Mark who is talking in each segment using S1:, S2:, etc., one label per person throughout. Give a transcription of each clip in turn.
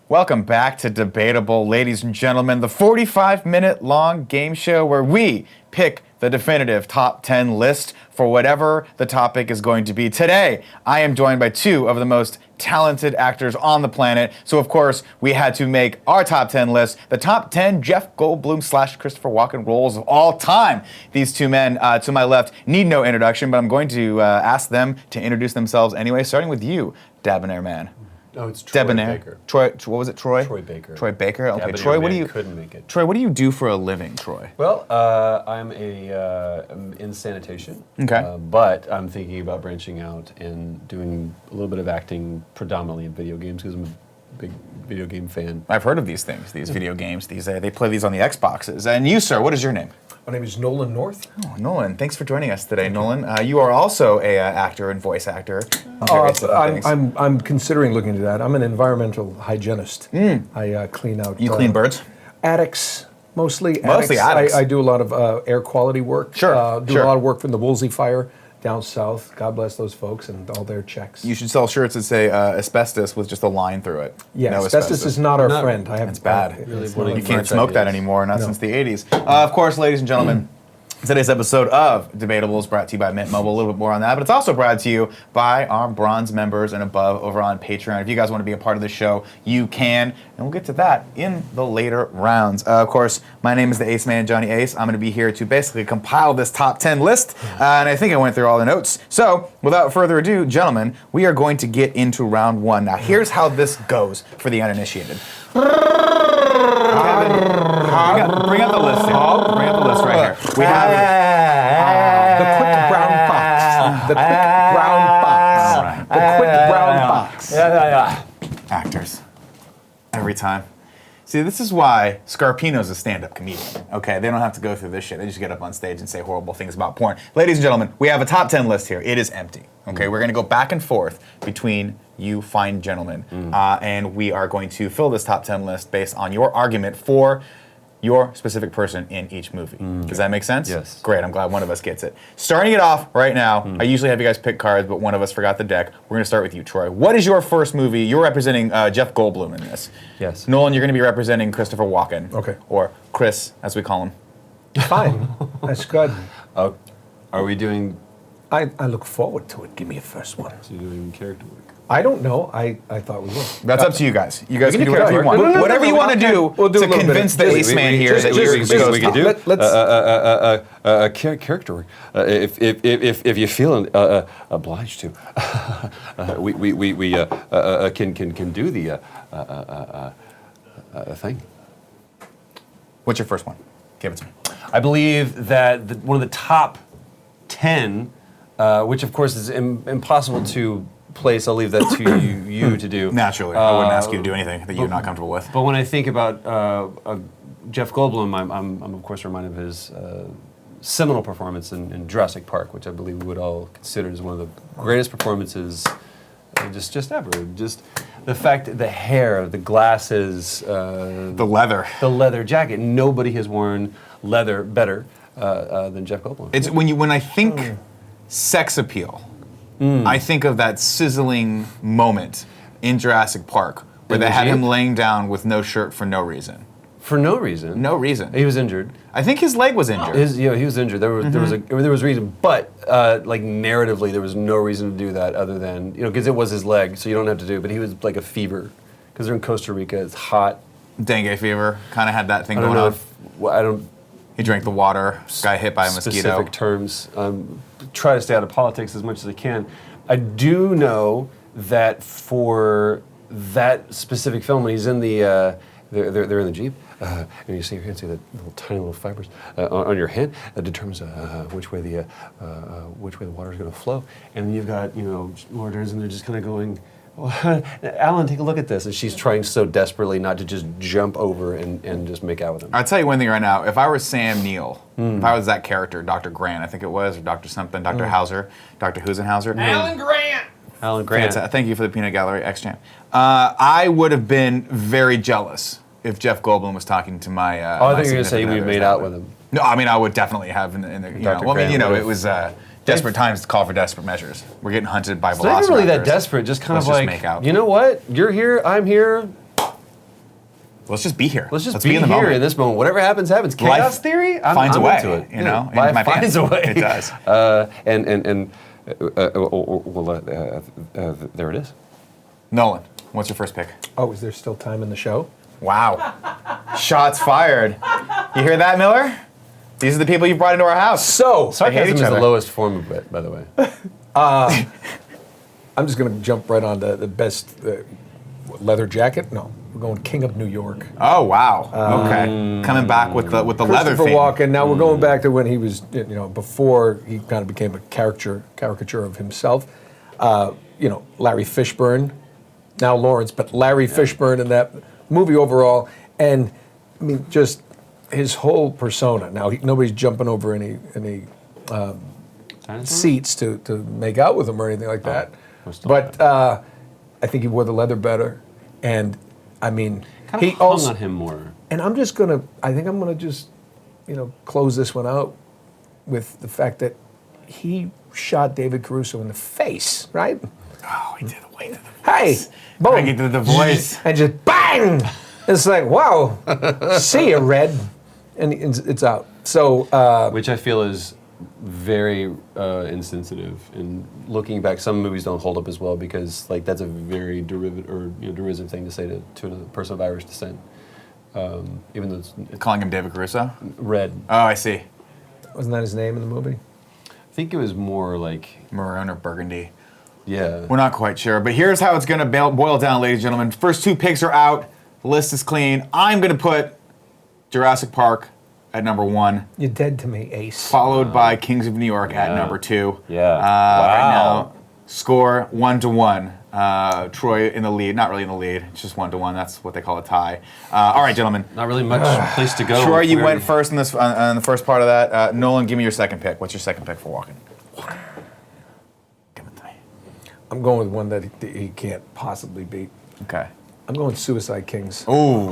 S1: Welcome back to Debatable, ladies and gentlemen, the 45-minute long game show where we pick the definitive top 10 list for whatever the topic is going to be. Today, I am joined by two of the most talented actors on the planet. So, of course, we had to make our top 10 list, the top 10 Jeff Goldblum / Christopher Walken roles of all time. These two men to my left need no introduction, but I'm going to ask them to introduce themselves anyway, starting with you, Debonair Man.
S2: Oh, it's Troy Baker.
S1: Troy, what was it, Troy?
S2: Troy Baker.
S1: Troy Baker? Okay,
S2: Debonair
S1: Troy, what do you...
S2: couldn't make it.
S1: Troy, what do you do for a living, Troy?
S2: Well, I'm in sanitation.
S1: Okay.
S2: But I'm thinking about branching out and doing a little bit of acting, predominantly in video games, because I'm a big video game fan.
S1: I've heard of these things, these video games. They play these on the Xboxes. And you, sir, what is your name?
S3: My name is Nolan North.
S1: Oh, Nolan, thanks for joining us today, Nolan. You are also a actor and voice actor.
S3: I'm considering looking into that. I'm an environmental hygienist. I clean out.
S1: You clean birds?
S3: Attics, mostly.
S1: Mostly attics.
S3: I do a lot of air quality work.
S1: Sure.
S3: Do a lot of work from the Woolsey fire down south. God bless those folks and all their checks.
S1: You should sell shirts that say asbestos with just a line through it.
S3: Yeah,
S1: No
S3: asbestos is not our friend.
S1: It's bad.
S2: Really
S1: You can't smoke that anymore, not since the 80s. Of course, ladies and gentlemen, today's episode of Debatable is brought to you by Mint Mobile. A little bit more on that, but it's also brought to you by our bronze members and above over on Patreon. If you guys want to be a part of the show, you can, and we'll get to that in the later rounds. Of course, my name is the Ace Man, Johnny Ace. I'm going to be here to basically compile this top 10 list, and I think I went through all the notes. So, without further ado, gentlemen, we are going to get into round one. Now, here's how this goes for the uninitiated. Bring up the list here. Bring up the list right here. We have
S3: the quick brown fox. The quick brown fox. The quick brown fox.
S1: actors. Every time. See, this is why Scarpino's a stand-up comedian, okay? They don't have to go through this shit. They just get up on stage and say horrible things about porn. Ladies and gentlemen, we have a top 10 list here. It is empty, okay? We're gonna go back and forth between you fine gentlemen, and we are going to fill this top 10 list based on your argument for your specific person in each movie. Does that make sense?
S2: Yes.
S1: Great, I'm glad one of us gets it. Starting it off right now, I usually have you guys pick cards, but one of us forgot the deck. We're gonna start with you, Troy. What is your first movie? You're representing Jeff Goldblum in this.
S2: Yes.
S1: Nolan, you're gonna be representing Christopher Walken.
S3: Okay.
S1: Or Chris, as we call him.
S3: Fine. That's good.
S2: Are we doing
S3: I look forward to it. Give me a first one.
S2: character work?
S3: I don't know. I thought we would.
S1: That's up to you guys. You guys can do
S3: do
S1: whatever you
S3: character
S1: want.
S3: work.
S1: Whatever you want to do
S3: We'll do a
S1: to
S3: little bit of-
S1: convince the
S3: just-
S1: ace man here that
S3: just-
S1: you're
S2: we can do
S3: let's-
S2: character work. If you feel obliged to, we can do the thing.
S1: What's your first one? Give it to me.
S2: I believe that one of the top 10, which of course is impossible to place, I'll leave that to you to do.
S1: Naturally, I wouldn't ask you to do anything that you're not comfortable with.
S2: But when I think about Jeff Goldblum, I'm of course reminded of his seminal performance in Jurassic Park, which I believe we would all consider as one of the greatest performances just ever. Just the fact, the hair, the glasses,
S1: The leather.
S2: the leather jacket. Nobody has worn leather better than Jeff Goldblum.
S1: It's when I think sex appeal, I think of that sizzling moment in Jurassic Park where
S2: In
S1: they
S2: the
S1: had him
S2: Jeep?
S1: laying down with no shirt for no reason.
S2: For no reason.
S1: No reason.
S2: He was injured.
S1: I think his leg was injured.
S2: He was injured. There was reason, but like narratively, there was no reason to do that other than because it was his leg, so you don't have to do it. But he was like a fever because they're in Costa Rica. It's hot.
S1: Dengue fever. Kind of had that thing
S2: I don't
S1: going
S2: know
S1: on.
S2: I don't
S1: He drank the water. Got hit by a mosquito.
S2: specific terms. Try to stay out of politics as much as I can. I do know that for that specific film, when he's in the they're in the Jeep, and you can see the tiny little fibers on your hand that determines which way the water is going to flow. And you've got warders, and they're just kind of going, Alan, take a look at this. And she's trying so desperately not to just jump over and just make out with him.
S1: I'll tell you one thing right now. If I were Sam Neill, if I was that character, Dr. Grant, I think it was, or Dr. something, Dr. Hauser, Dr. Husenhauser.
S4: Alan Grant!
S2: Alan Grant.
S1: Thank you for the peanut gallery, ex-champ. I would have been very jealous if Jeff Goldblum was talking to my.
S2: I thought you were going to say we made out with him.
S1: No, I mean I would definitely have in the
S2: Dr. Grant
S1: it was desperate times to call for desperate measures. We're getting hunted by velociraptors.
S2: It's not even really that desperate, just kind
S1: Let's
S2: of
S1: just
S2: like,
S1: make out.
S2: you know what? You're here, I'm here.
S1: Let's just be here.
S2: Let's just
S1: be
S2: be
S1: in the
S2: here
S1: moment.
S2: in this moment. Whatever happens, happens. Chaos
S1: Life
S2: theory
S1: finds a
S2: I'm
S1: way,
S2: into it.
S1: you know, in
S2: life
S1: my
S2: finds a way.
S1: It does.
S2: There it is.
S1: Nolan, what's your first pick?
S3: Oh, is there still time in the show?
S1: Wow. Shots fired. You hear that, Miller? These are the people you brought into our house.
S3: So,
S2: Sarcasm
S1: each
S2: is the
S1: other.
S2: lowest form of it, by the way.
S3: I'm just going to jump right on the best leather jacket. No, we're going King of New York.
S1: Oh, wow. Okay. Coming back with the leather
S3: Christopher
S1: theme.
S3: Walken. Now we're going back to when he was, before he kind of became a caricature of himself. Larry Fishburne, now Lawrence, but Larry Fishburne in that movie overall, and I mean just his whole persona. Now nobody's jumping over any seats to make out with him or anything like that. But I think he wore the leather better, and I mean
S2: Kind of
S3: he
S2: hung
S3: also.
S2: on him more.
S3: And I think I'm gonna just, close this one out with the fact that he shot David Caruso in the face, right?
S1: Oh, he did the way to the
S3: Hey, boom.
S1: Bring it to the voice.
S3: And just bang! It's like, wow, see ya, Red. And it's out. So,
S2: Which I feel is very insensitive. And looking back, some movies don't hold up as well because that's a very derisive thing to say to a person of Irish descent. Even though it's
S1: Calling him David Caruso?
S2: red.
S1: Oh, I see.
S3: wasn't that his name in the movie?
S2: I think it was more like,
S1: Maroon or Burgundy.
S2: yeah.
S1: We're not quite sure, but here's how it's going to boil down, ladies and gentlemen. First two picks are out. The list is clean. I'm going to put Jurassic Park at number 1,
S3: You're dead to me, Ace.
S1: followed by Kings of New York at number 2.
S2: Yeah.
S1: Right
S2: Wow.
S1: now, score 1-1. Troy in the lead. Not really in the lead. It's just 1-1. That's what they call a tie. All right, gentlemen.
S2: Not really much place to go.
S1: Troy,
S2: if
S1: you
S2: we're-
S1: went first in this on the first part of that. Nolan, give me your second pick. What's your second pick for Walken? Give it to me.
S3: I'm going with one that he can't possibly beat.
S1: Okay.
S3: I'm going Suicide Kings.
S1: Ooh.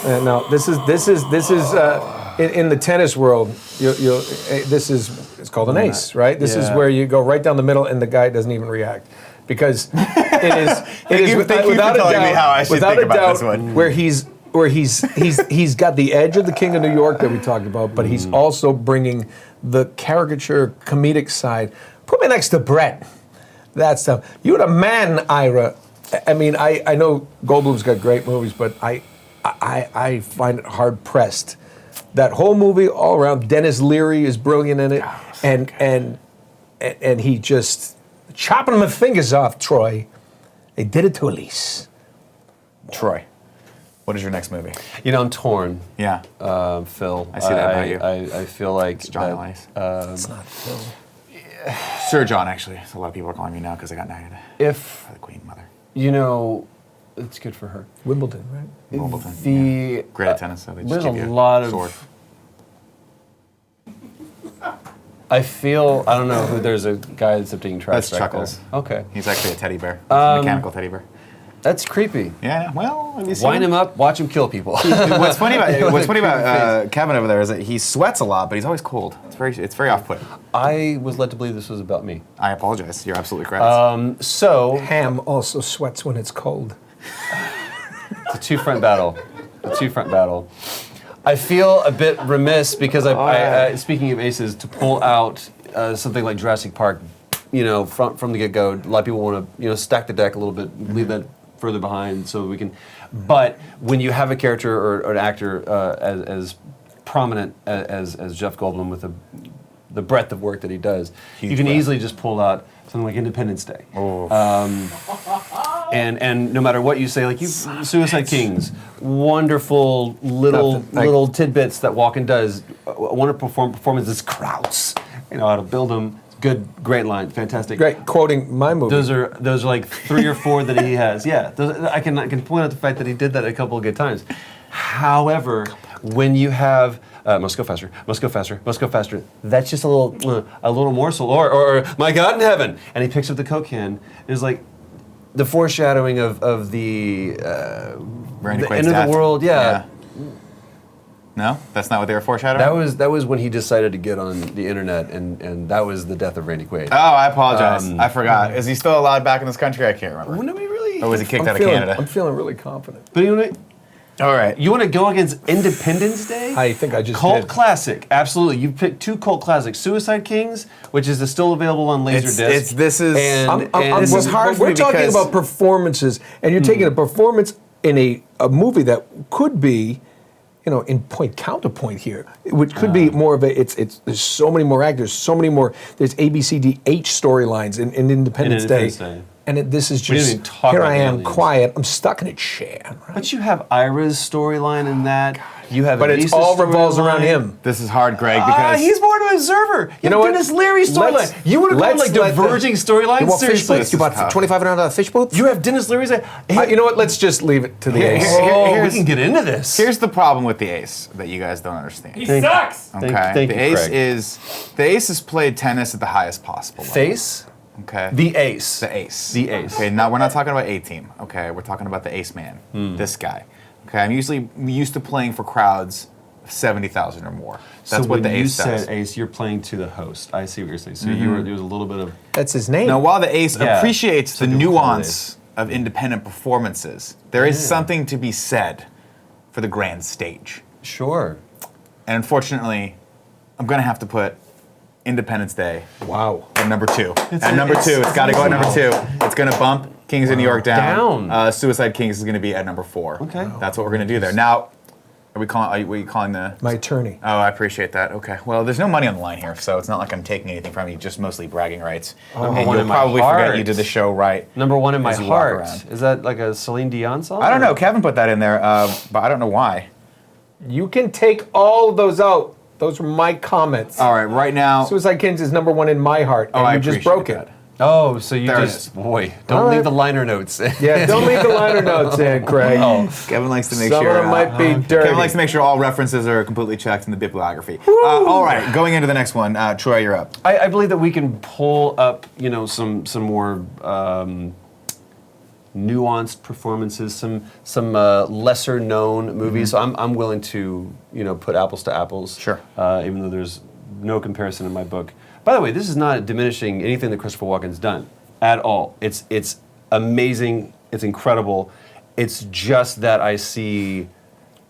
S3: No, this is in the tennis world. It's called an ace, right? This is
S2: Yeah.
S3: where you go right down the middle and the guy doesn't even react because it is
S1: Thank you
S3: without
S1: for
S3: a
S1: telling me how I
S3: doubt,
S1: should
S3: without
S1: think
S3: a
S1: about
S3: doubt
S1: this one.
S3: where he's got the edge of the King of New York that we talked about, but he's also bringing the caricature comedic side. Put me next to Brett. That stuff. You're the man, Ira. I mean, I know Goldblum's got great movies, but I find it hard pressed. That whole movie all around, Dennis Leary is brilliant in it, and he just chopping my fingers off, Troy. They did it to Elise.
S1: Troy, what is your next movie?
S2: I'm torn,
S1: Yeah.
S2: Phil.
S1: I see that about you.
S2: I feel like
S1: It's John Elias.
S3: It's not Phil.
S1: Sir John, actually. A lot of people are calling me now because I got knighted
S2: if
S1: by the Queen Mother.
S2: it's good for her.
S3: Wimbledon, right?
S1: Wimbledon.
S2: The
S1: Great at tennis, so they just
S2: there's
S1: give
S2: a
S1: you
S2: lot
S1: sword.
S2: of. I don't know who. There's a guy that's up taking trash.
S1: That's
S2: back
S1: Chuckles.
S2: there. Okay,
S1: He's actually a teddy bear. He's a mechanical teddy bear.
S2: that's creepy.
S1: Yeah, well, have you seen
S2: Wind him up, watch him kill people.
S1: What's funny about Kevin over there is that he sweats a lot, but he's always cold. It's very off-putting.
S2: I was led to believe this was about me.
S1: I apologize. You're absolutely correct.
S2: So
S3: Ham also sweats when it's cold.
S2: it's a two-front battle. I feel a bit remiss because speaking of aces, to pull out something like Jurassic Park, from the get-go. A lot of people want to, stack the deck a little bit, leave that further behind so we can. But when you have a character or an actor as prominent as Jeff Goldblum with the breadth of work that he does,
S1: Huge
S2: you can
S1: breadth.
S2: easily just pull out something like Independence Day.
S1: Oh.
S2: And no matter what you say, like Suicide Kings, wonderful little tidbits that Walken does. A wonderful performance is Krauts. How to build them. Good, great line, fantastic.
S3: Great, quoting my movie.
S2: Those are like 3 or 4 that he has. Yeah, I can point out the fact that he did that a couple of good times. However, when you have must go faster, that's just a little morsel. Or my God in heaven, and he picks up the Coke can. It's like the foreshadowing of the
S1: Randy
S2: the
S1: Quaid's
S2: end of
S1: death.
S2: the world. Yeah.
S1: No? That's not what they were foreshadowing?
S2: That was when he decided to get on the internet, and that was the death of Randy Quaid.
S1: Oh, I apologize. I forgot. Is he still allowed back in this country? I can't remember.
S2: Nobody really.
S1: Or was he kicked
S3: I'm
S1: out of
S3: feeling,
S1: Canada?
S3: I'm feeling really confident.
S2: But
S1: All right.
S2: You want to go against Independence Day?
S3: I think I just
S2: Cult
S3: did.
S2: classic, absolutely. You picked 2 cult classics: Suicide Kings, which is still available on Laserdisc.
S1: This is
S2: this
S1: is hard for
S3: We're
S1: me
S3: talking
S1: because-
S3: about performances, and you're taking a performance in a movie that could be, in point counterpoint here, which could be more of a. There's so many more actors, so many more. There's A, B, C, D, H storylines in Independence Day. And this is
S2: We didn't
S3: just,
S2: even talk
S3: here
S2: about
S3: I
S2: the
S3: am,
S2: aliens.
S3: quiet, I'm stuck in a chair. Right?
S2: But you have Ira's storyline in that. You have
S3: But it
S2: Elise's
S3: all revolves around
S2: storyline.
S3: him.
S1: This is hard, Greg, because
S2: He's more of an observer. You know
S3: what?
S2: Dennis Leary's storyline.
S3: Let's-
S2: You would have gone
S3: let's
S2: like
S3: let the-
S2: diverging storylines.
S3: You want fish
S2: Seriously.
S3: boots? You bought $2,500 fish boots?
S2: You have Dennis Leary's.
S3: You know what? Let's just leave it to the
S1: Here-
S3: ace.
S1: here-
S2: we
S1: here's-
S2: can get into this.
S1: here's the problem with the Ace that you guys don't understand.
S4: He sucks.
S1: Okay,
S2: Thank
S1: the
S2: you,
S1: Ace
S2: Craig.
S1: the Ace has played tennis at the highest possible level.
S2: Face.
S1: Okay.
S2: The Ace.
S1: The Ace.
S2: The Ace.
S1: Okay, now we're not talking about A-Team. Okay, we're talking about the Ace Man. This guy. Okay, I'm usually used to playing for crowds of 70,000 or more. That's
S2: so
S1: what the
S2: when you
S1: Ace does.
S2: said Ace, you're playing to the host. I see what you're saying. So there's a little bit of.
S3: That's his name.
S1: Now, while the Ace
S2: Yeah,
S1: appreciates the
S2: some people call it
S1: nuance of independent performances, there is something to be said for the grand stage.
S2: Sure.
S1: And unfortunately, I'm going to have to put Independence Day
S3: Wow.
S1: at number 2. At number 2, it's got to go at number 2. It's going to bump Kings of New York down. Suicide Kings is going to be at number 4.
S2: Okay.
S1: That's what we're going to do there. Now, are you calling the...
S3: My attorney.
S1: Oh, I appreciate that. Okay. Well, there's no money on the line here, so it's not like I'm taking anything from you, just mostly bragging rights.
S2: Number
S1: And
S2: one
S1: you'll
S2: in my
S1: probably forget
S2: heart.
S1: you did the show right.
S2: Number 1 in my
S1: As you walk
S2: heart.
S1: around.
S2: Is that like a Celine Dion song?
S1: I don't know.
S2: or-
S1: Kevin put that in there, but I don't know why.
S3: You can take all of those out. Those were my comments.
S1: All right, right now...
S3: Suicide Kings is number 1 in my heart, and
S1: I
S3: you just
S1: appreciate
S3: broke
S1: that.
S3: it.
S2: Oh, so you
S1: There it
S2: just
S1: is.
S2: boy, don't
S3: All
S2: leave
S3: right.
S2: the liner notes.
S3: Yeah, don't leave the liner notes in, Craig.
S1: Kevin likes to make
S3: Some
S1: sure...
S3: of them might be dirty.
S1: Kevin likes to make sure all references are completely checked in the bibliography. All right, going into the next one. Troy, you're up.
S2: I believe that we can pull up, some more nuanced performances, some lesser known movies. So I'm willing to put apples to apples.
S1: Sure.
S2: Even though there's no comparison in my book. By the way, this is not diminishing anything that Christopher Walken's done at all. It's amazing. It's incredible. It's just that I see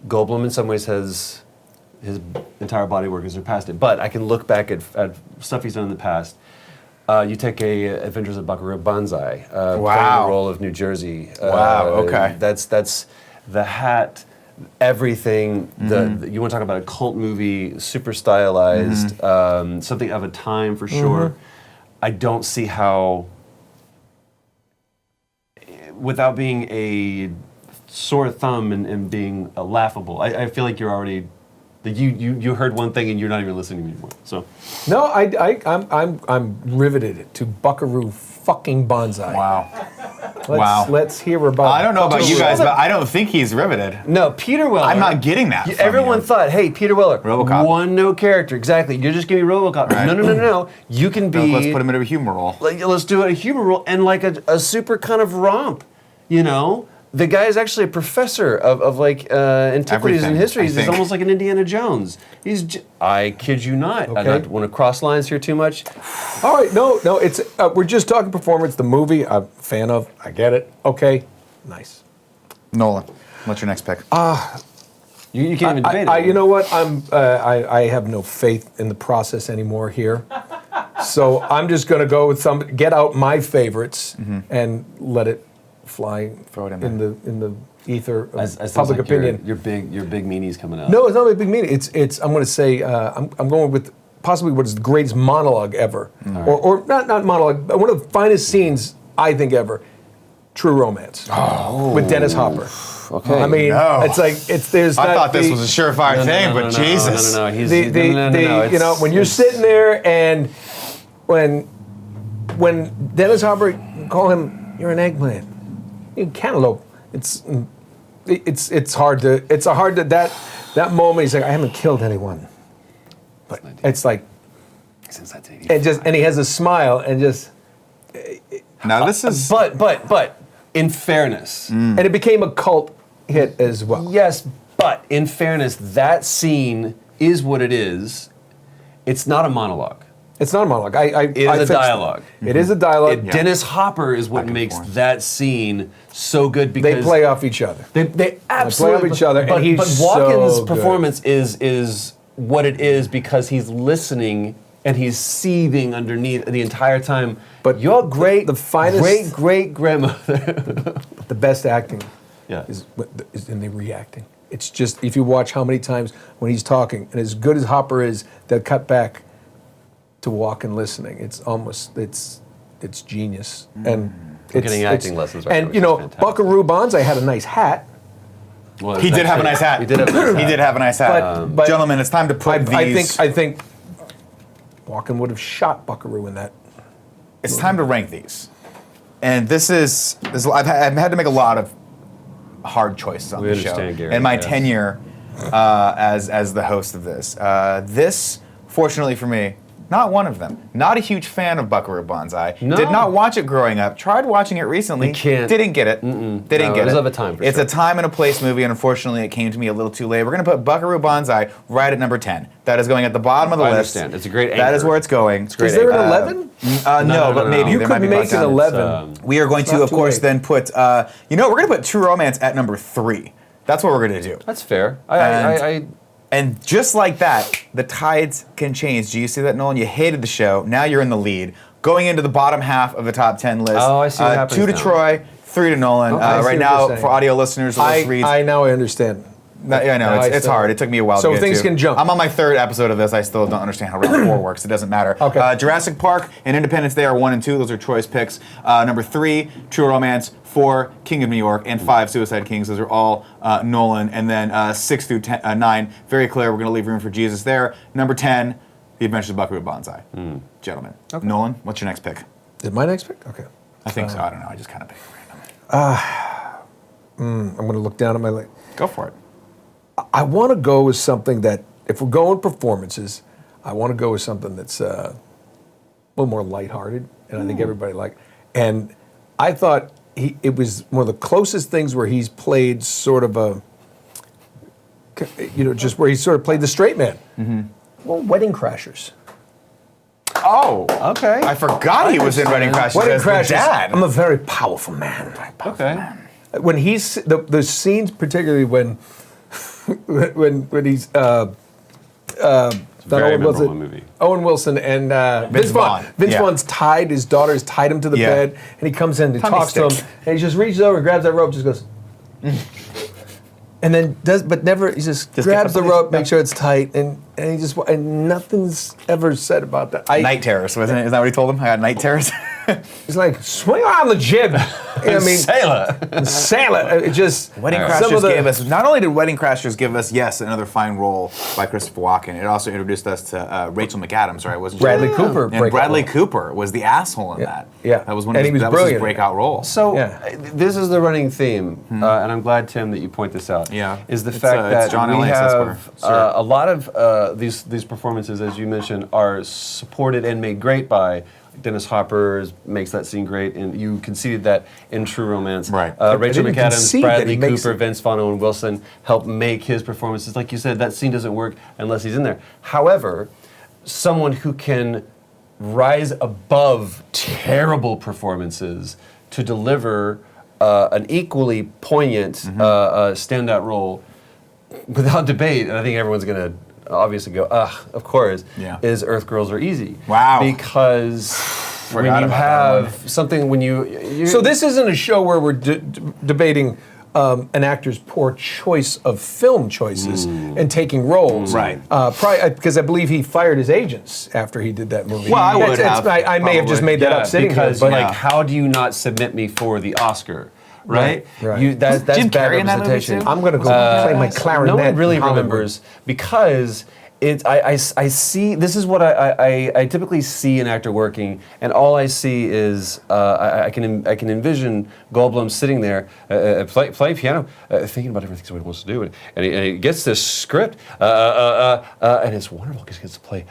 S2: Goldblum in some ways has his entire body work has surpassed it. But I can look back at stuff he's done in the past. You take Adventures of Buckaroo Banzai, playing
S1: Wow.
S2: the role of New Jersey.
S1: Wow, okay.
S2: That's the hat, everything. You want to talk about a cult movie, super stylized, something of a time for sure. I don't see how, without being a sore thumb and being laughable, I feel like you're already. You heard one thing and you're not even listening to me anymore. So
S3: No, I'm riveted to Buckaroo fucking Banzai.
S1: Wow.
S3: Let's hear about.
S1: I don't know about you guys, but I don't think he's riveted.
S2: no, Peter Weller.
S1: I'm not getting that. from
S2: Everyone
S1: you.
S2: thought, hey, Peter Weller,
S1: RoboCop.
S2: one no character, exactly. You're just gonna be RoboCop.
S1: Right.
S2: No. You can be.
S1: Let's put him in a humor role.
S2: Let's do a humor role and like a super kind of romp. The guy is actually a professor of antiquities
S1: Everything,
S2: and histories.
S1: I
S2: He's
S1: think.
S2: almost like an Indiana Jones. I kid you not. I
S3: Okay.
S2: don't want to cross lines here too much.
S3: All right, no, it's we're just talking performance. The movie I'm a fan of. I get it. Okay, nice.
S1: Nolan, what's your next pick?
S2: You can't even debate it.
S3: You know what? I have no faith in the process anymore here. So I'm just going to go with get out my favorites and let it fly.
S1: Throw it in
S3: in the ether of
S2: As
S3: public
S2: like
S3: opinion.
S2: Your big meanies coming out.
S3: No, it's not a big meaning. It's. I'm going to say I'm going with possibly what is the greatest monologue ever, or not monologue, but one of the finest scenes I think ever. True Romance with Dennis Hopper.
S2: Okay.
S3: I mean,
S1: No.
S3: it's like there's.
S1: I
S3: not
S1: thought this
S3: the-
S1: was a surefire thing, but Jesus.
S2: No. He's,
S3: no, when you're sitting there and when Dennis Hopper call him, you're an eggplant, you're a cantaloupe. It's hard to that moment. He's like, I haven't killed anyone, but it's like,
S2: Since 1985.
S3: and he has a smile and just,
S1: Now this is
S2: But in fairness,
S3: and it became a cult hit as well.
S2: yes, but in fairness, that scene is what it is. It's not a monologue.
S3: It's not a monologue.
S2: It is a dialogue.
S3: It is a dialogue.
S2: Dennis Hopper is what makes that scene so good because
S3: they play off each other.
S2: They absolutely
S3: play off each other,
S2: But,
S3: and he's
S2: but Walken's
S3: so good.
S2: performance is what it is because he's listening and he's seething underneath the entire time.
S3: But
S2: your great grandmother,
S3: The best acting
S2: yeah,
S3: is in the reacting. It's just, if you watch how many times when he's talking, and as good as Hopper is, they'll cut back to Walken listening. It's almost, it's genius. And
S2: We're getting acting lessons right now,
S3: And
S2: which
S3: you
S2: is
S3: know,
S2: fantastic.
S3: Buckaroo Banzai had a nice hat.
S2: well,
S1: He did have a nice hat.
S2: He did have a nice hat.
S1: He did have a nice hat.
S3: But-
S1: Gentlemen, it's time to put these.
S3: I think Walken would have shot Buckaroo in that.
S1: It's time to rank these. And this I've had to make a lot of hard choices on
S2: We
S1: the show.
S2: understand, Gary,
S1: in my
S2: yes.
S1: tenure as the host of this. This, fortunately for me, not one of them. Not a huge fan of Buckaroo Banzai.
S2: No.
S1: Did not watch it growing up. Tried watching it recently.
S2: You can't.
S1: Didn't get it. Didn't
S2: No,
S1: get
S2: it was
S1: it.
S2: of a time, for
S1: It's
S2: sure.
S1: a time and a place movie, and unfortunately it came to me a little too late. We're going to put Buckaroo Banzai right at number 10. That is going at the bottom of the
S2: I
S1: list.
S2: understand. It's a great
S1: That is
S2: anchor.
S1: where it's going. It's
S3: Is there an 11?
S1: No, but maybe.
S3: You
S1: There
S3: could
S1: might be
S3: make an
S1: by
S3: 11.
S1: we are going
S3: It's
S1: to,
S3: not
S1: of
S3: too
S1: course,
S3: late.
S1: then put, we're going to put True Romance at number 3. That's what we're going to do.
S2: That's fair.
S1: And just like that, the tides can change. Do you see that, Nolan? You hated the show. Now you're in the lead. Going into the bottom half of the top 10 list.
S2: Oh, I see what happens
S1: 2 to
S2: now.
S1: Troy, 3 to Nolan.
S3: Oh, I see
S1: right
S3: what
S1: now,
S3: you're saying.
S1: for audio listeners, the list reads.
S3: Now I understand.
S1: Yeah, I know,
S3: Now I
S1: it's
S3: still-
S1: hard. It took me a while
S3: So
S1: to get
S3: things
S1: to.
S3: can jump.
S1: I'm on my 3rd episode of this. I still don't understand how round 4 works. It doesn't matter.
S3: Okay.
S1: Jurassic Park and Independence Day are 1 and 2. Those are Troy's picks. Number 3, True Romance. 4, King of New York. And 5, Suicide Kings. Those are all Nolan. And then 6 through 9, very clear. We're going to leave room for Jesus there. Number 10, The Adventures of Buckaroo Banzai. Gentlemen. Nolan, what's your next pick?
S3: Is it my next pick? Okay.
S1: I think so. I don't know. I just kind of picked random.
S3: I'm going to look down at my list.
S1: Go for it.
S3: I want to go with something that, if we're going performances, I want to go with something that's a little more lighthearted, and I think everybody liked. And I thought it was one of the closest things where he's played sort of a, just where he sort of played the straight man. Well, Wedding Crashers.
S1: Oh,
S2: Okay.
S1: I forgot he was in Wedding Crashers
S3: Wedding
S1: as the
S3: Crashers.
S1: dad.
S3: I'm a very powerful man.
S2: Okay.
S3: When he's the scenes, particularly when he's not
S2: Very
S3: Owen
S2: memorable
S3: Wilson,
S2: movie.
S3: Owen Wilson and Vince
S1: Vaughn.
S3: Vaughn. Vince
S1: Yeah.
S3: Vaughn's tied. His daughter's tied him to the
S1: Yeah.
S3: bed, and he comes in and
S1: Tummy
S3: talks to
S1: stick.
S3: him, and he just reaches over, grabs that rope, just goes, and then never. He just
S1: Just
S3: grabs
S1: gets
S3: the
S1: up
S3: rope,
S1: and-
S3: makes sure it's tight, and he just and nothing's ever said about that.
S1: Night terrors, wasn't it? Is that what he told him? I got night terrors.
S3: It's like swing on the jib. You know what I mean,
S2: Sailor.
S3: sail it. It just
S1: Wedding
S2: All right.
S3: some
S1: Crashers
S3: of the-
S1: gave us, not only did Wedding Crashers give us, yes, another fine role by Christopher Walken, it also introduced us to Rachel McAdams, right? Wasn't she?
S3: Bradley Cooper.
S1: And
S3: breakout
S1: Bradley
S3: role.
S1: Cooper was the asshole in
S3: Yeah.
S1: that.
S3: Yeah.
S1: That was one
S3: And
S1: of
S3: he
S1: his,
S3: was
S1: that was his
S3: brilliant.
S1: breakout role.
S2: So
S3: Yeah.
S2: this is the running theme, and I'm glad, Tim, that you point this out.
S1: Yeah.
S2: is the
S1: It's,
S2: fact
S1: it's
S2: that
S1: John
S2: we
S1: Elliott
S2: have
S1: Esquire. Sure.
S2: a lot of these performances, as you mentioned, are supported and made great by Dennis Hopper. Makes that scene great, and you conceded that in True Romance.
S1: Right.
S2: Rachel
S3: didn't
S2: McAdams,
S3: concede that
S2: Bradley
S3: he makes
S2: Cooper,
S3: it.
S2: Vince Vaughn, Owen Wilson help make his performances. Like you said, that scene doesn't work unless he's in there. However, someone who can rise above terrible performances to deliver an equally poignant standout role without debate, and I think everyone's going to obviously go, of course,
S1: Yeah.
S2: is Earth Girls Are Easy.
S1: Wow.
S2: Because when
S1: Forgot
S2: you
S1: about that
S2: have something, when you
S3: So this isn't a show where we're debating an actor's poor choice of film choices and taking roles,
S1: Right.
S3: Because I believe he fired his agents after he did that movie.
S1: Well, I would have,
S3: I may have just
S1: probably.
S3: made that up sitting
S2: because
S3: here, but
S2: like, how do you not submit me for the Oscar? Right?
S3: Right.
S2: That's
S1: Jim
S2: bad
S1: Carrey in that movie,
S2: representation.
S1: too?
S3: I'm going to go play my clarinet.
S2: No one really
S3: in Hollywood.
S2: remembers because I see, this is what I typically see an actor working, and all I see is I can envision Goldblum sitting there play piano, thinking about everything he wants to do, and he gets this script, and it's wonderful because he gets to play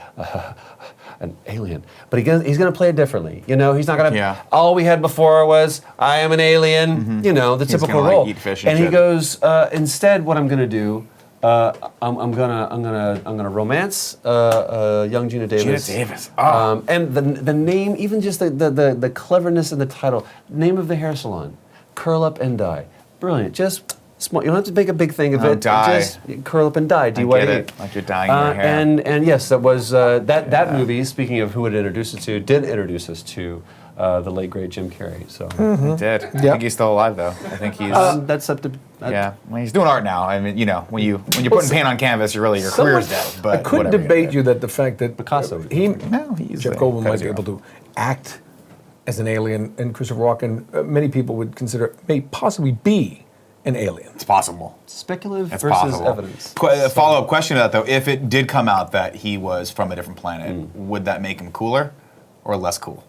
S2: an alien, but he's going to play it differently. You know, he's not going to.
S1: Yeah.
S2: All we had before was I am an alien. You know, the
S1: He's
S2: typical
S1: gonna, like,
S2: role.
S1: eat fish and
S2: he
S1: shit.
S2: goes, instead, what I'm going to do. I'm gonna romance young Gina Davis.
S1: Gina Davis. Oh.
S2: And the name, even just the cleverness in the title, name of the hair salon, Curl Up and Dye. Brilliant. Just small. You don't have to make a big thing of it.
S1: Dye.
S2: Just curl up and dye.
S1: I get it. Like you're dyeing your hair.
S2: And yes, that was that movie. Speaking of who it introduced us to, did introduce us to the late great Jim Carrey. So
S1: He did. I think he's still alive though. I think he's.
S2: that's up to
S1: Yeah, well, he's doing art now. I mean, when you're putting paint on canvas, your career's dead. But
S3: I couldn't
S1: whatever,
S3: debate you that the fact that
S2: Picasso.
S1: he's
S3: Jeff
S1: a
S3: Goldblum might be
S1: zero.
S3: able to act as an alien, and Christopher Walken, many people would consider may possibly be an alien.
S1: It's possible.
S2: speculative
S1: It's
S2: versus
S1: possible.
S2: evidence.
S1: Follow-up question to that though: if it did come out that he was from a different planet, would that make him cooler or less cool?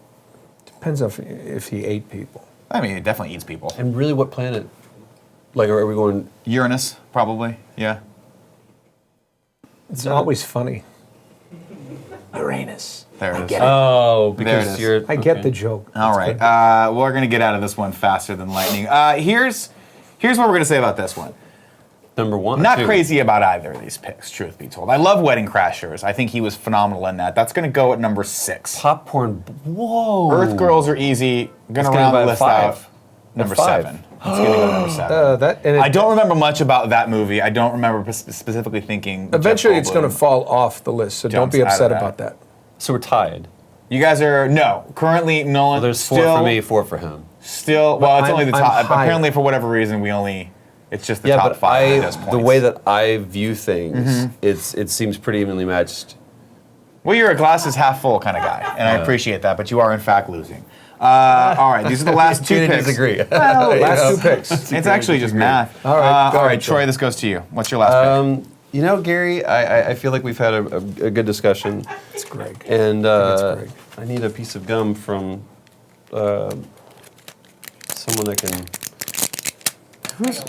S3: Depends if he ate people.
S1: I mean, it definitely eats people.
S2: And really, what planet? Like, are we going?
S1: Uranus, probably. Yeah.
S3: It's always funny. Uranus.
S1: There it is.
S3: get it.
S2: Oh,
S1: There
S2: because
S1: it is.
S2: you're.
S3: I get
S2: okay.
S3: the joke.
S1: All
S3: That's
S1: right,
S3: good.
S1: we're gonna get out of this one faster than lightning. Here's what we're gonna say about this one.
S2: Number one.
S1: Not
S2: two.
S1: crazy about either of these picks, truth be told. I love Wedding Crashers. I think he was phenomenal in that. That's gonna go at number 6.
S2: Popcorn. Whoa.
S1: Earth Girls are easy. Gonna
S2: It's gonna
S1: round
S2: go
S1: the
S2: at
S1: list
S2: 5.
S1: out. Number
S2: At 5.
S1: 7. It's gonna go to number 7.
S3: I
S1: I don't remember much about that movie. I don't remember specifically thinking.
S3: Eventually,
S1: Jeff
S3: it's going to
S1: Goldblum
S3: fall off the list, so don't
S1: jumps
S3: be
S1: out of
S3: upset
S1: that.
S3: about that.
S2: So we're tied.
S1: You guys are currently Nolan.
S2: Well, there's 4
S1: still,
S2: for me, 4 for him.
S1: Still, well, it's
S3: I'm-
S1: only the
S3: I'm
S1: top.
S3: higher.
S1: Apparently, for whatever reason, it's just the
S2: Yeah,
S1: top
S2: but
S1: 5 that does points.
S2: the way that I view things, it seems pretty evenly matched.
S1: Well, you're a glasses half full kind of guy, and I appreciate that, but you are in fact losing. All right, these are the last 2
S2: Agree to
S1: picks.
S2: disagree.
S3: Last 2 picks.
S1: It's actually just math.
S3: All right, go
S1: all right,
S3: ahead,
S1: Troy,
S3: Joe.
S1: this goes to you. What's your last pick?
S2: You know, Gary, I feel like we've had a good discussion,
S3: It's Greg.
S2: and
S3: it's Greg.
S2: I need a piece of gum from someone that can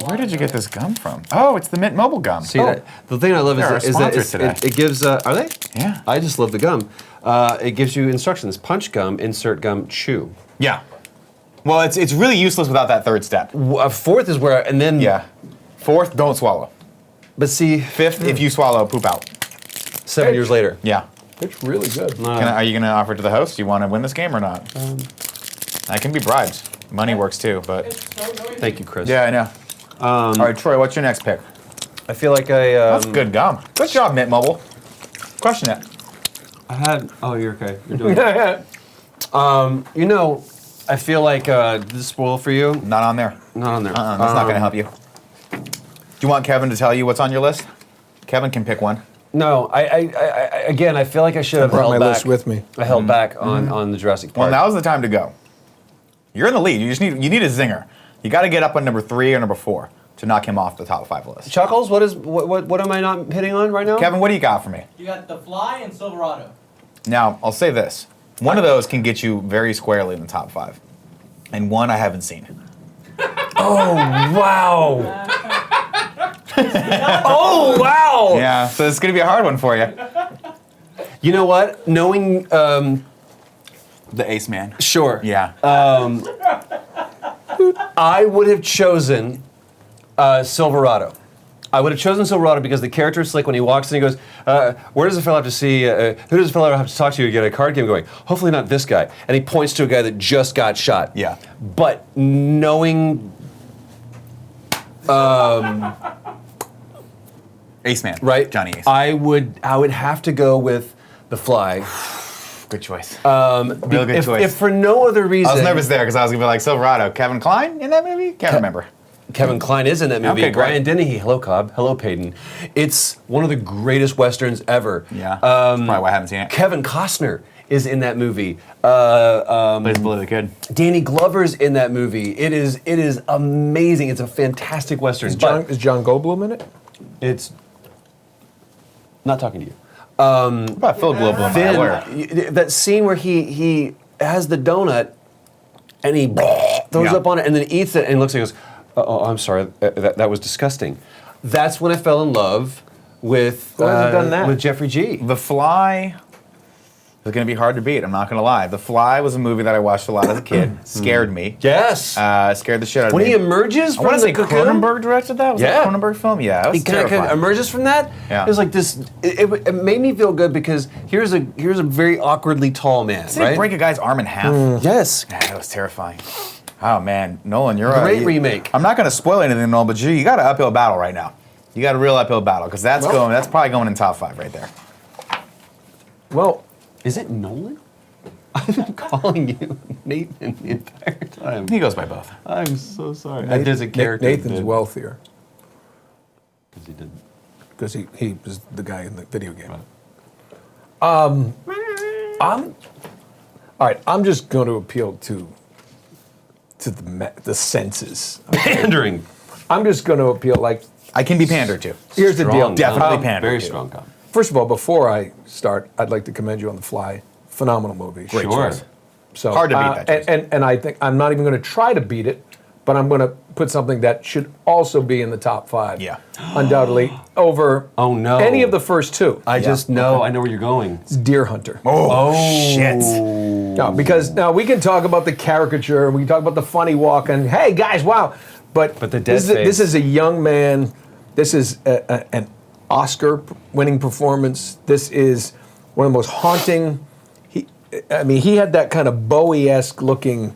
S1: Where did you get this gum from? Oh, it's the Mint Mobile gum.
S2: see that. The thing I love
S1: They're our
S2: is that
S1: sponsor
S2: it's-
S1: today.
S2: it gives. Are they?
S1: Yeah.
S2: I just love the gum. It gives you instructions: punch gum, insert gum, chew.
S1: Yeah. Well, it's really useless without that third step.
S2: 4th is where, and then
S1: Yeah. 4th, don't swallow.
S2: But see,
S1: 5th, if you swallow, poop out.
S2: 7 years later.
S1: Yeah.
S3: It's really good.
S1: Are you going to offer it to the host? Do you want to win this game or not? I can be bribed. Money works too, but
S2: Thank you, Chris.
S1: yeah, I know. All right, Troy, what's your next pick?
S2: I feel like I.
S1: That's good gum. Good job, Mint Mobile. Crushing it.
S2: I had. Oh, you're okay. You're doing it. You know, I feel like this is spoil for you.
S1: Not on there.
S2: Not on there.
S1: That's not going to help you. Do you want Kevin to tell you what's on your list? Kevin can pick one.
S2: No, I again, I feel like I should have
S3: brought
S2: held
S3: my
S2: back.
S3: list with me.
S2: I held back on the Jurassic
S1: Well,
S2: Park.
S1: now's the time to go. You're in the lead. You need a zinger. You got to get up on number 3 or number 4 to knock him off the top 5 list.
S2: Chuckles, what am I not hitting on right now?
S1: Kevin, what do you got for me?
S4: You got The Fly and Silverado.
S1: Now, I'll say this. One of those can get you very squarely in the top 5. And one I haven't seen.
S2: Oh wow! Oh wow!
S1: Yeah, so it's going to be a hard one for you.
S2: You know what? Knowing,
S1: The Ace Man.
S2: sure.
S1: Yeah.
S2: I would have chosen Silverado. I would have chosen Silverado because the character is slick when he walks in. He goes, "Where does the fellow have to see? Who does the fellow have to talk to to get a card game going? Hopefully not this guy." And he points to a guy that just got shot.
S1: Yeah.
S2: But knowing,
S1: Ace Man.
S2: right,
S1: Johnny Ace.
S2: I would have to go with The Fly.
S1: Good choice.
S2: Real
S1: good choice.
S2: If for no other reason,
S1: I was nervous there because I was going to be like, Silverado. Kevin Kline in that movie? Can't remember.
S2: Kevin Kline is in that movie.
S1: Okay, great.
S2: Brian Dennehy, hello Cobb, hello Peyton. It's one of the greatest westerns ever.
S1: Yeah. That's probably why I haven't seen it.
S2: Kevin Costner is in that movie.
S1: Plays Billy the Kid.
S2: Danny Glover's in that movie. It is amazing. It's a fantastic western.
S3: Is
S2: but
S3: John Goldblum in it?
S2: it's not talking to you.
S1: What about Phil Goldblum? my lawyer?
S2: Then that scene where he has the donut and he throws
S1: Yeah.
S2: up on it and then eats it and looks and goes, "Oh, I'm sorry, that was disgusting." That's when I fell in love with
S3: Who hasn't done that?
S2: with Jeffrey G.
S1: The Fly. was going to be hard to beat. I'm not going to lie. The Fly was a movie that I watched a lot as a kid. Scared me.
S2: Yes.
S1: Scared the shit out of me.
S2: When he emerges
S1: I
S2: from
S1: want to
S2: the
S1: say
S2: cocoon.
S1: Cronenberg directed that? Was that a Cronenberg film? Yeah, that was
S2: He kind of
S1: terrifying.
S2: emerges from that.
S1: Yeah.
S2: It was like this. It made me feel good because here's a very awkwardly tall man,
S1: Did he
S2: right?
S1: break a guy's arm in half?
S2: Yes.
S1: Yeah, that was terrifying. Oh man, Nolan, you're
S2: Great
S1: you-
S2: remake.
S1: I'm not going to spoil anything, Nolan, but you got an uphill battle right now. You got a real uphill battle because that's probably going in top 5 right there.
S3: Well,
S2: Is it Nolan? I've been calling you Nathan the entire time.
S1: He goes by both.
S2: I'm so sorry. There's a character.
S3: Nathan's wealthier
S2: Because he did.
S3: because he was the guy in the video game.
S2: Right.
S3: All right. I'm just going to appeal to the senses.
S2: Pandering.
S3: I'm just going to appeal like.
S1: I can be pandered to.
S3: Here's the deal.
S2: Strong
S1: Definitely
S2: com.
S1: pander
S2: Very
S1: to.
S2: strong com.
S3: First of all, before I start, I'd like to commend you on The Fly. Phenomenal movie.
S1: Great
S2: Sure.
S1: choice.
S3: So
S1: Hard to beat that choice.
S3: and I think I'm not even going to try to beat it, but I'm going to put something that should also be in the top 5.
S1: Yeah.
S3: Undoubtedly over.
S2: Oh, no.
S3: Any of the first 2.
S2: I just know. I know where you're going.
S3: It's Deer Hunter.
S1: Oh, shit.
S3: No, because now we can talk about the caricature and we can talk about the funny walk and hey guys, wow, but
S2: the dead
S3: this
S2: face.
S3: is a young man. This is an Oscar-winning performance. This is one of the most haunting. He had that kind of Bowie-esque looking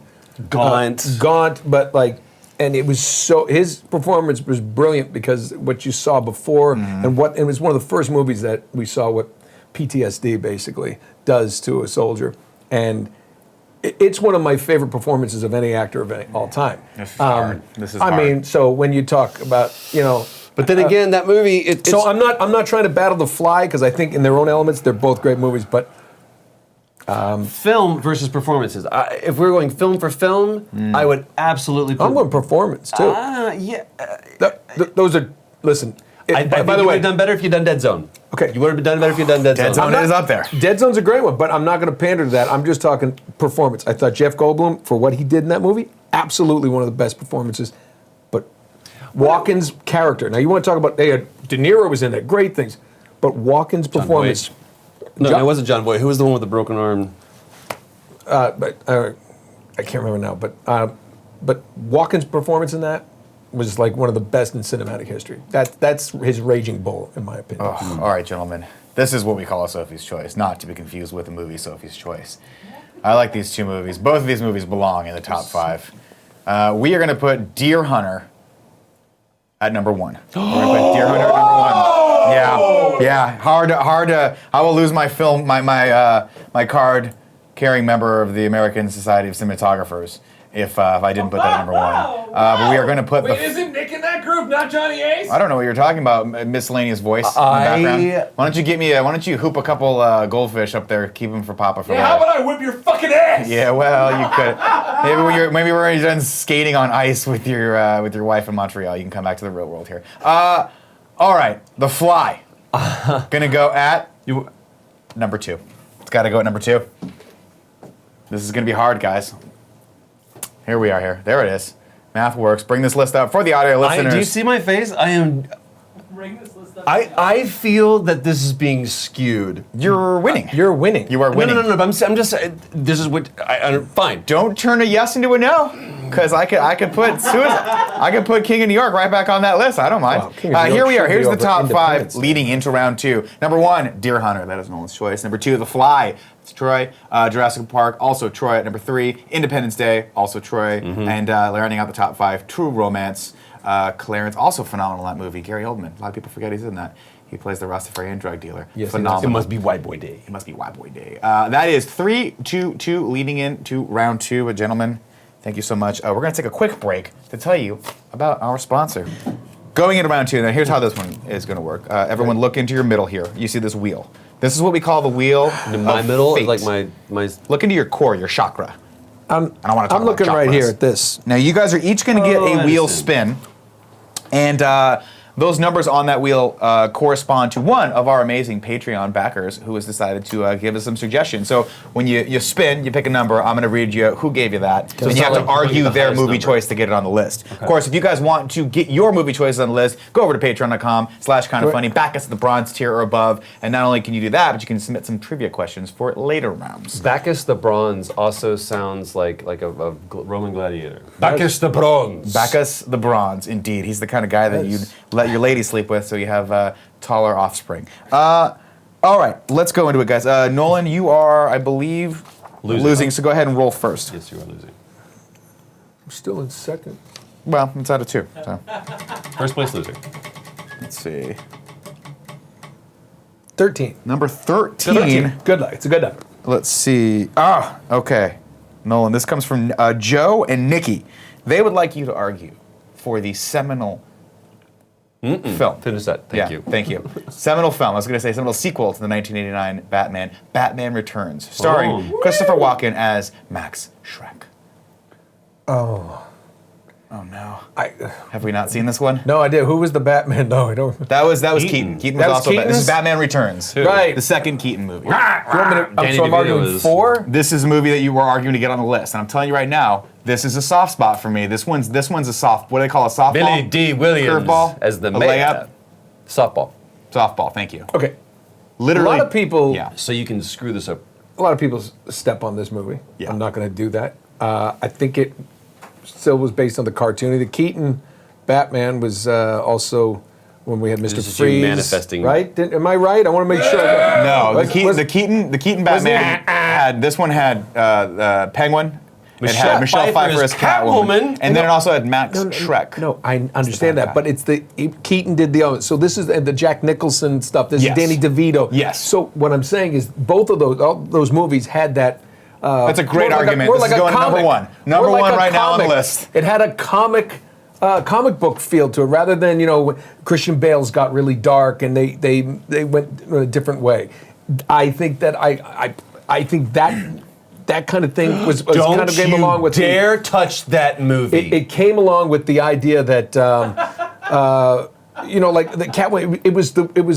S2: Gaunt.
S3: but like, and it was so. His performance was brilliant because what you saw before and what it was one of the first movies that we saw what PTSD basically does to a soldier, and it's one of my favorite performances of any actor of all time.
S1: This is hard. This is
S3: I
S1: hard.
S3: mean, so when you talk about
S2: But then again, that movie. It's
S3: so I'm not trying to battle The Fly because I think in their own elements they're both great movies, but
S2: film versus performances. If we were going film for film, I would absolutely.
S3: I'm going performance too.
S2: Yeah.
S3: Those are listen.
S2: I
S3: by
S2: think
S3: the
S2: you would
S3: way,
S2: have done better if you'd done Dead Zone.
S3: Okay.
S2: You would have done better if you'd done Dead
S1: Dead
S2: Zone.
S1: Zone is up there.
S3: Dead Zone's a great one, but I'm not going to pander to that. I'm just talking performance. I thought Jeff Goldblum, for what he did in that movie, absolutely one of the best performances. But Walken's character. Now, you want to talk about, De Niro was in there, great things. But Walken's performance.
S2: No, it wasn't John Boy. Who was the one with the broken arm?
S3: I can't remember now, but Walken's performance in that was like one of the best in cinematic history. That's his raging bull, in my opinion.
S1: Oh, all right, gentlemen. This is what we call a Sophie's Choice, not to be confused with the movie Sophie's Choice. I like these 2 movies. Both of these movies belong in the top 5. We are going to put Deer Hunter at number 1. We're going to put Deer Hunter at number 1. Yeah. Hard to. I will lose my film, my card-carrying member of the American Society of Cinematographers if I didn't put that at number 1. But we are going to put
S4: Wait, isn't Nick in that group, not Johnny Ace?
S1: I don't know what you're talking about. Miscellaneous voice in the background. Why don't you hoop a couple goldfish up there, keep them for Papa for
S4: Yeah, how about I whip your fucking ass?
S1: Yeah, well, you could. Maybe when you're done skating on ice with your wife in Montreal, you can come back to the real world here. All right, The Fly. Gonna go at number 2. It's got to go at number 2. This is gonna be hard, guys. Here we are. Here, there it is. Math works. Bring this list up for the audio listeners.
S2: Do you see my face? I am.
S4: Bring this list up.
S2: I feel that this is being skewed.
S1: You're winning.
S3: You're winning.
S1: You are winning.
S2: No. But I'm just. This is what. Fine.
S1: Don't turn a yes into a no, because I could put King of New York right back on that list. I don't mind.
S3: Wow, King of New York
S1: Here we are.
S3: should be
S1: Here's the
S3: over
S1: top 5
S3: Independence Day.
S1: leading into round 2. Number 1, Deer Hunter. That is Nolan's choice. Number 2, The Fly. It's Troy. Jurassic Park, also Troy at number 3. Independence Day, also Troy. And rounding out the top 5, True Romance. Clarence, also phenomenal in that movie. Gary Oldman. A lot of people forget he's in that. He plays the Rastafarian drug dealer.
S3: Yes, he does.
S1: phenomenal.
S2: It must be White Boy Day.
S1: It must be White Boy Day. That is 3-2 leading into round 2. Gentlemen, thank you so much. We're going to take a quick break to tell you about our sponsor. Going into round 2, now here's how this one is going to work. Everyone look into your middle here. You see this wheel. This is what we call the wheel
S2: My
S1: of
S2: middle,
S1: fate.
S2: like my.
S1: Look into your core, your chakra.
S3: I'm
S1: I don't want to talk
S3: looking
S1: about
S3: right
S1: chakras.
S3: here at this.
S1: Now you guys are each going to get a wheel
S2: Edison.
S1: spin, and Those numbers on that wheel correspond to one of our amazing Patreon backers who has decided to give us some suggestions. So when you spin, you pick a number. I'm going to read you who gave you that.
S2: So
S1: and you have to
S2: like
S1: argue
S2: the
S1: their
S2: highest
S1: movie
S2: number.
S1: choice to get it on the list. Of course, if you guys want to get your movie choices on the list, go over to patreon.com/kindafunny, back us at the bronze tier or above. And not only can you do that, but you can submit some trivia questions for later rounds.
S2: Bacchus the Bronze also sounds like a Roman gladiator. Bacchus the Bronze.
S1: Bacchus the Bronze, indeed. He's the kind of guy that you'd let your lady sleep with so you have taller offspring. All right, let's go into it, guys. Nolan, you are, I believe, losing, so go ahead and roll first.
S2: Yes, you are losing.
S3: I'm still in second.
S1: Well, it's out of 2. So.
S2: First place loser.
S1: Let's see.
S3: 13.
S1: Number 13.
S3: Good luck. It's a good luck.
S1: Let's see. Okay. Nolan, this comes from Joe and Nikki. They would like you to argue for the seminal film.
S2: Finish that. Thank you.
S1: Thank you. Seminal film. I was going to say seminal sequel to the 1989 Batman, Batman Returns, starring Christopher Walken as Max Schreck. Oh no. Have we not seen this one?
S3: No idea. Who was the Batman? No, I don't.
S1: That was Keaton. Keaton was
S3: That was
S1: also This is
S3: Keaton's?
S1: Batman Returns.
S2: Who?
S3: Right.
S1: The second Keaton movie.
S3: You want me to,
S2: Danny
S3: so I'm
S2: DeVito
S3: arguing
S2: was-
S3: 4?
S1: This is a movie that you were arguing to get on the list, and I'm telling you right now, this is a soft spot for me. This one's a soft. What do they call a softball?
S2: Billy D. Williams
S1: Curveball
S2: as the
S1: a
S2: mayor.
S1: layup.
S2: Softball.
S1: Softball. Thank you.
S3: Okay.
S1: Literally.
S3: A lot of people.
S1: Yeah.
S2: So you can screw this up.
S3: A lot of people step on this movie.
S1: Yeah.
S3: I'm not going to do that. I think it still was based on the cartoony. The Keaton Batman was also when we had Mr.
S2: This is you
S3: Freeze.
S2: manifesting.
S3: Right? Am I right? I want to make sure.
S1: No,
S3: Was-
S1: the Keaton Batman had this one had Penguin. It had Michelle Pfeiffer as Catwoman, and then it also had Max Schreck.
S3: No, I understand that, but it's Keaton did the other. So this is the Jack Nicholson stuff. This
S1: Yes.
S3: is Danny DeVito.
S1: Yes.
S3: So what I'm saying is both of all those movies had that.
S1: That's a great
S3: more like
S1: argument.
S3: more
S1: This
S3: like
S1: is
S3: a
S1: going to number
S3: comic.
S1: one. Number
S3: More like
S1: one
S3: a
S1: right now on the
S3: comic.
S1: list.
S3: It had a comic book feel to it, rather than Christian Bale's got really dark and they went a different way. I think that I think that kind of thing was kind of came along with
S2: dare touch that movie.
S3: it came along with the idea that like the Catwoman. It was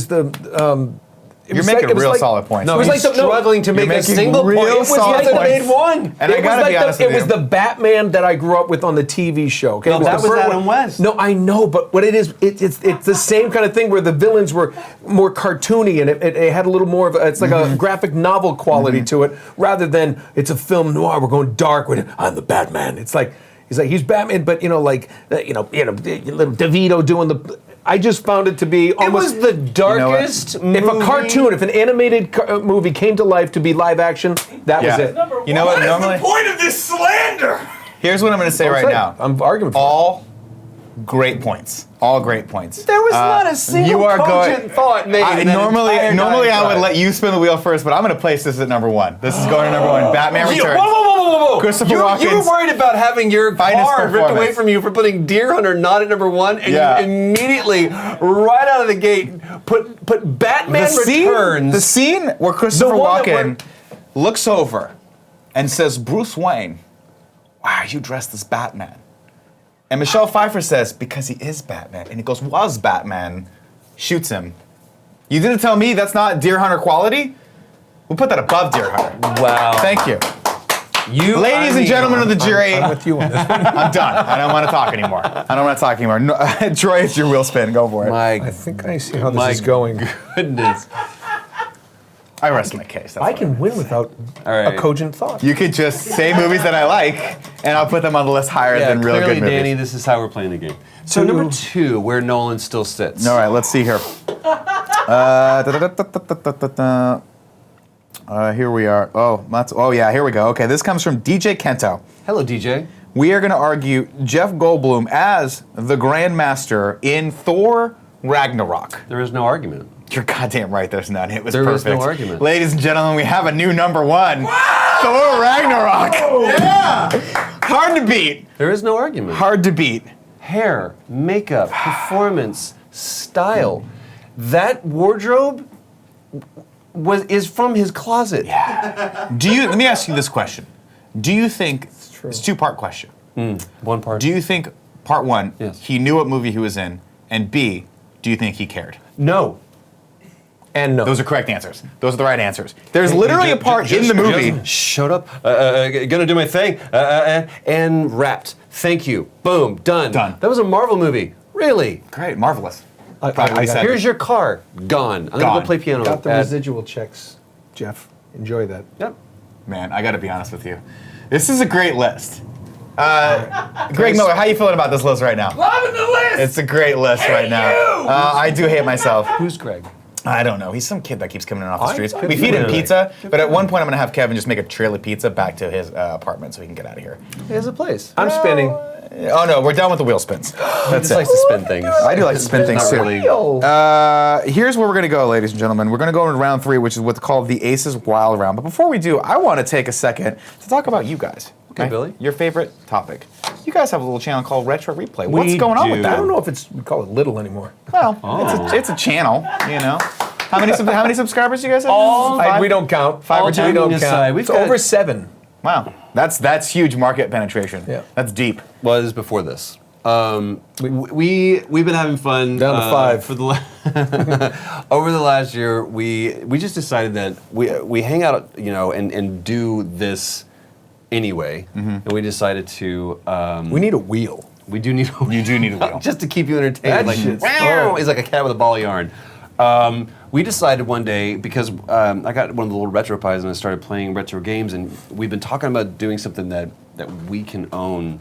S3: the.
S1: You're making real solid points.
S2: No,
S3: it was
S2: he's
S3: like
S2: struggling to make a
S1: making
S2: single point.
S1: real
S2: It was
S1: solid
S2: he hasn't
S1: points.
S2: made one.
S1: And I gotta be honest with
S3: It was
S1: you.
S3: the Batman that I grew up with on the TV show. Okay,
S2: No,
S3: It was
S2: that
S3: the
S2: was
S3: first
S2: Adam
S3: one.
S2: West.
S3: No, I know, but what it is, it's the same kind of thing where the villains were more cartoony and it had a little more of it's like a graphic novel quality to it, rather than it's a film noir. We're going dark with I'm the Batman. It's like he's Batman, but little DeVito doing the. I just found it to be
S2: It
S3: almost
S2: was the darkest movie.
S3: if a cartoon, if an animated movie came to life to be live action, that was it.
S1: You know what? Normally,
S4: Point of this slander!
S1: here's what I'm going to say right now.
S3: I'm arguing for
S1: All great points. All great points.
S2: There was not a single
S1: you are
S2: cogent thought made. in that
S1: normally
S2: entire
S1: I would
S2: diatribe.
S1: let you spin the wheel first, but I'm going to place this at number 1. This is going to number 1. Batman Returns.
S2: Whoa.
S1: Christopher
S2: You were
S1: Walken's
S2: worried about having your
S1: finest
S2: card ripped away
S1: performance.
S2: from you for putting Deer Hunter not at number 1, and
S1: Yeah.
S2: you immediately, right out of the gate, put Batman Returns.
S1: The scene where Christopher
S2: one that
S1: Walken looks over and says, "Bruce Wayne, why are you dressed as Batman?" And Michelle Pfeiffer says, "Because he is Batman." And he goes, "Was Batman?" Shoots him. You didn't tell me that's not Deer Hunter quality? We'll put that above Deer Hunter.
S2: Wow.
S1: Thank you. Ladies and gentlemen of the jury,
S3: I'm with you on this one.
S1: I'm done. I don't want to talk anymore. No, Troy, it's your wheel spin. Go for it.
S3: I think I see how this
S2: My
S3: is going.
S2: goodness.
S1: I rest my case. That's
S3: I
S1: what
S3: can win without
S2: right.
S3: a cogent thought.
S1: You could just say movies that I like, and I'll put them on the list higher
S2: Yeah,
S1: than real
S2: clearly,
S1: good movies.
S2: Danny, this is how we're playing the game. So number 2, where Nolan still sits.
S1: All right, let's see here. Here we are. Yeah, here we go. Okay, this comes from DJ Kento.
S2: Hello, DJ.
S1: We are going to argue Jeff Goldblum as the Grandmaster in Thor Ragnarok.
S2: There is no argument.
S1: You're goddamn right, there's none. It was
S2: There is
S1: perfect.
S2: no argument.
S1: Ladies and gentlemen, we have a new number 1. Thor Ragnarok. Yeah! Hard to beat.
S2: There is no argument.
S1: Hard to beat.
S2: Hair, makeup, performance, style. That wardrobe is from his closet.
S1: Let me ask you this question. Do you think, it's a 2-part question.
S2: One part.
S1: Do you think, part 1,
S2: Yes.
S1: he knew what movie he was in, and B, do you think he cared?
S2: No.
S3: And no.
S1: Those are correct answers. Those are the right answers. There's literally a part in the movie.
S2: Just shut up. Gonna do my thing. And wrapped. Thank you. Boom. Done.
S1: Done.
S2: That was a Marvel movie. Really?
S1: Great, marvelous.
S3: I
S1: Probably said
S2: Here's your car. Gone. I'm gonna go play piano.
S3: Got the
S2: at-
S3: residual checks, Jeff. Enjoy that.
S2: Yep.
S1: Man, I got to be honest with you. This is a great list. Greg Miller, how you feeling about this list right now?
S4: Loving the list.
S1: It's a great list right now.
S4: you!
S1: I do hate myself.
S2: Who's Greg?
S1: I don't know. He's some kid that keeps coming in off the streets.
S3: I-
S1: We feed him
S2: Really?
S1: pizza, but at one point I'm going to have Kevin just make a trailer pizza back to his apartment so he can get out of here.
S2: He has a place.
S3: I'm spinning.
S1: Oh no, we're done with the wheel spins. That's
S2: Just
S1: it.
S2: likes to spin things.
S1: I do like to spin things
S2: Not
S1: too.
S2: really.
S1: Here's where we're going to go, ladies and gentlemen. We're going to go into round 3, which is what's called the Aces Wild Round. But before we do, I want to take a second to talk about you guys.
S2: Okay, Billy.
S1: Your favorite topic. You guys have a little channel called Retro Replay. What's
S2: We
S1: going on
S2: do.
S1: with that?
S3: I don't know if we call it little anymore.
S1: Well, it's a channel, you know. How many subscribers do you guys have?
S3: We don't count.
S1: Five
S2: All
S1: or 10?
S2: joking
S3: We don't
S2: aside,
S3: count.
S2: we've
S3: It's
S2: got-
S3: over 7.
S1: Wow, that's huge market penetration.
S3: Yeah.
S1: That's deep.
S2: Was before this. We've been having fun
S3: Down to 5.
S2: for the over the last year. We just decided that we hang out, and do this anyway, and we decided to.
S3: We need a wheel.
S2: We do need.
S1: You do need a wheel.
S2: Just to keep you entertained.
S3: That
S2: Like,
S3: shit's
S2: wow,
S3: hard.
S2: it's like a cat with a ball of yarn. We decided one day, because I got one of the little retro pies and I started playing retro games, and we've been talking about doing something that we can own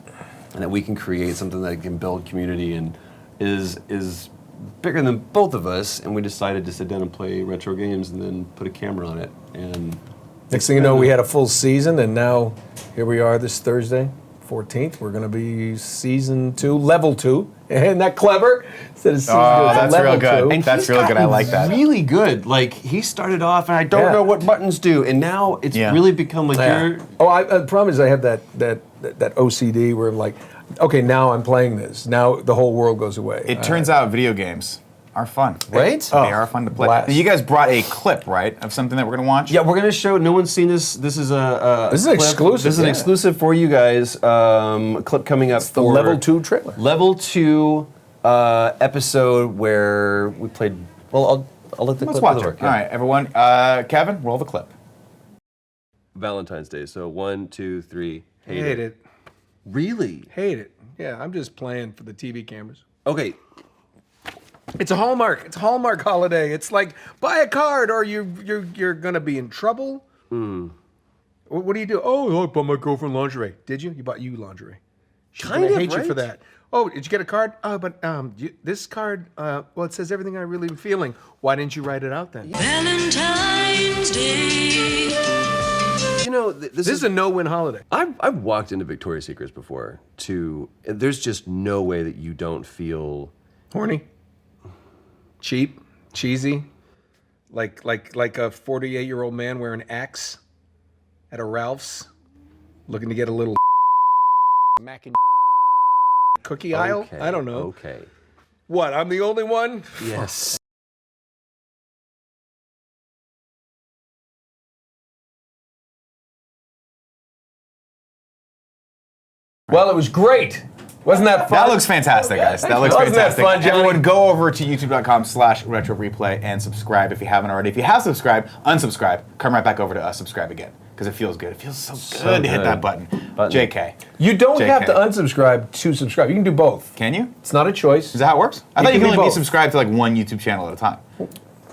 S2: and that we can create, something that can build community and is bigger than both of us, and we decided to sit down and play retro games and then put a camera on it. And
S3: Next thing you know, we had a full season, and now here we are this Thursday, 14th. We're going to be season 2, level 2. Isn't that clever? Instead of season 2,
S1: that's
S3: level
S1: real good.
S3: 2.
S1: And that's
S2: he's
S1: really good. I
S2: gotten
S1: like that.
S2: Really good. Like, he started off, and I don't
S3: Yeah.
S2: know what buttons do, and now it's
S1: Yeah.
S2: really become like you're.
S3: Oh, the problem is I have that OCD where I'm like, okay, now I'm playing this. Now the whole world goes away.
S1: It turns out video games are fun.
S2: Right?
S1: They are fun to play.
S3: blast.
S1: Now, you guys brought a clip, right, of something that we're going to watch?
S2: Yeah, we're gonna show. No one's seen this. This is a
S3: This is
S2: clip.
S3: exclusive,
S2: This is an
S3: yeah.
S2: exclusive for you guys. Clip coming up
S3: the
S2: for
S3: level 2 trailer.
S2: Level 2 episode where we played. Well, I'll let the
S1: Let's
S2: clip
S1: watch
S2: do the
S1: it.
S2: work.
S1: All right, everyone. Kevin, roll the clip.
S2: Valentine's Day. So 1, 2, 3.
S3: Hate it.
S2: Really?
S3: Hate it. Yeah, I'm just playing for the TV cameras.
S2: Okay.
S3: It's a Hallmark. It's a Hallmark holiday. It's like buy a card or you're gonna be in trouble. What do you do? Oh, I bought my girlfriend lingerie. Did you? You bought you lingerie. She's
S2: Kind
S3: gonna
S2: of,
S3: hate you for
S2: right?
S3: that. Oh, did you get a card? Oh, but this card. Well, it says everything I really am feeling. Why didn't you write it out then?
S5: Valentine's Day.
S2: You know,
S3: This is a no-win holiday.
S2: I've walked into Victoria's Secrets before. There's just no way that you don't feel.
S3: Horny, cheap, cheesy, like a 48-year-old man wearing Axe at a Ralph's, looking to get a little mac and cookie aisle.
S2: Okay,
S3: I don't know.
S2: Okay.
S3: What? I'm the only one?
S2: Yes.
S3: Well, it was great. Wasn't that fun?
S1: That looks fantastic, guys. That looks
S3: Wasn't that
S1: fantastic.
S3: fun, Johnny?
S1: Everyone, go over to youtube.com/retroreplay and subscribe if you haven't already. If you have subscribed, unsubscribe. Come right back over to us. Subscribe again because it feels good. It feels so good to hit
S2: good.
S1: that button. JK.
S3: You don't
S1: JK.
S3: have to unsubscribe to subscribe. You can do both.
S1: Can you?
S3: It's not a choice.
S1: Is that how it works? I thought
S3: can
S1: you could
S3: be
S1: only be
S3: both.
S1: subscribed to like one YouTube channel at a time.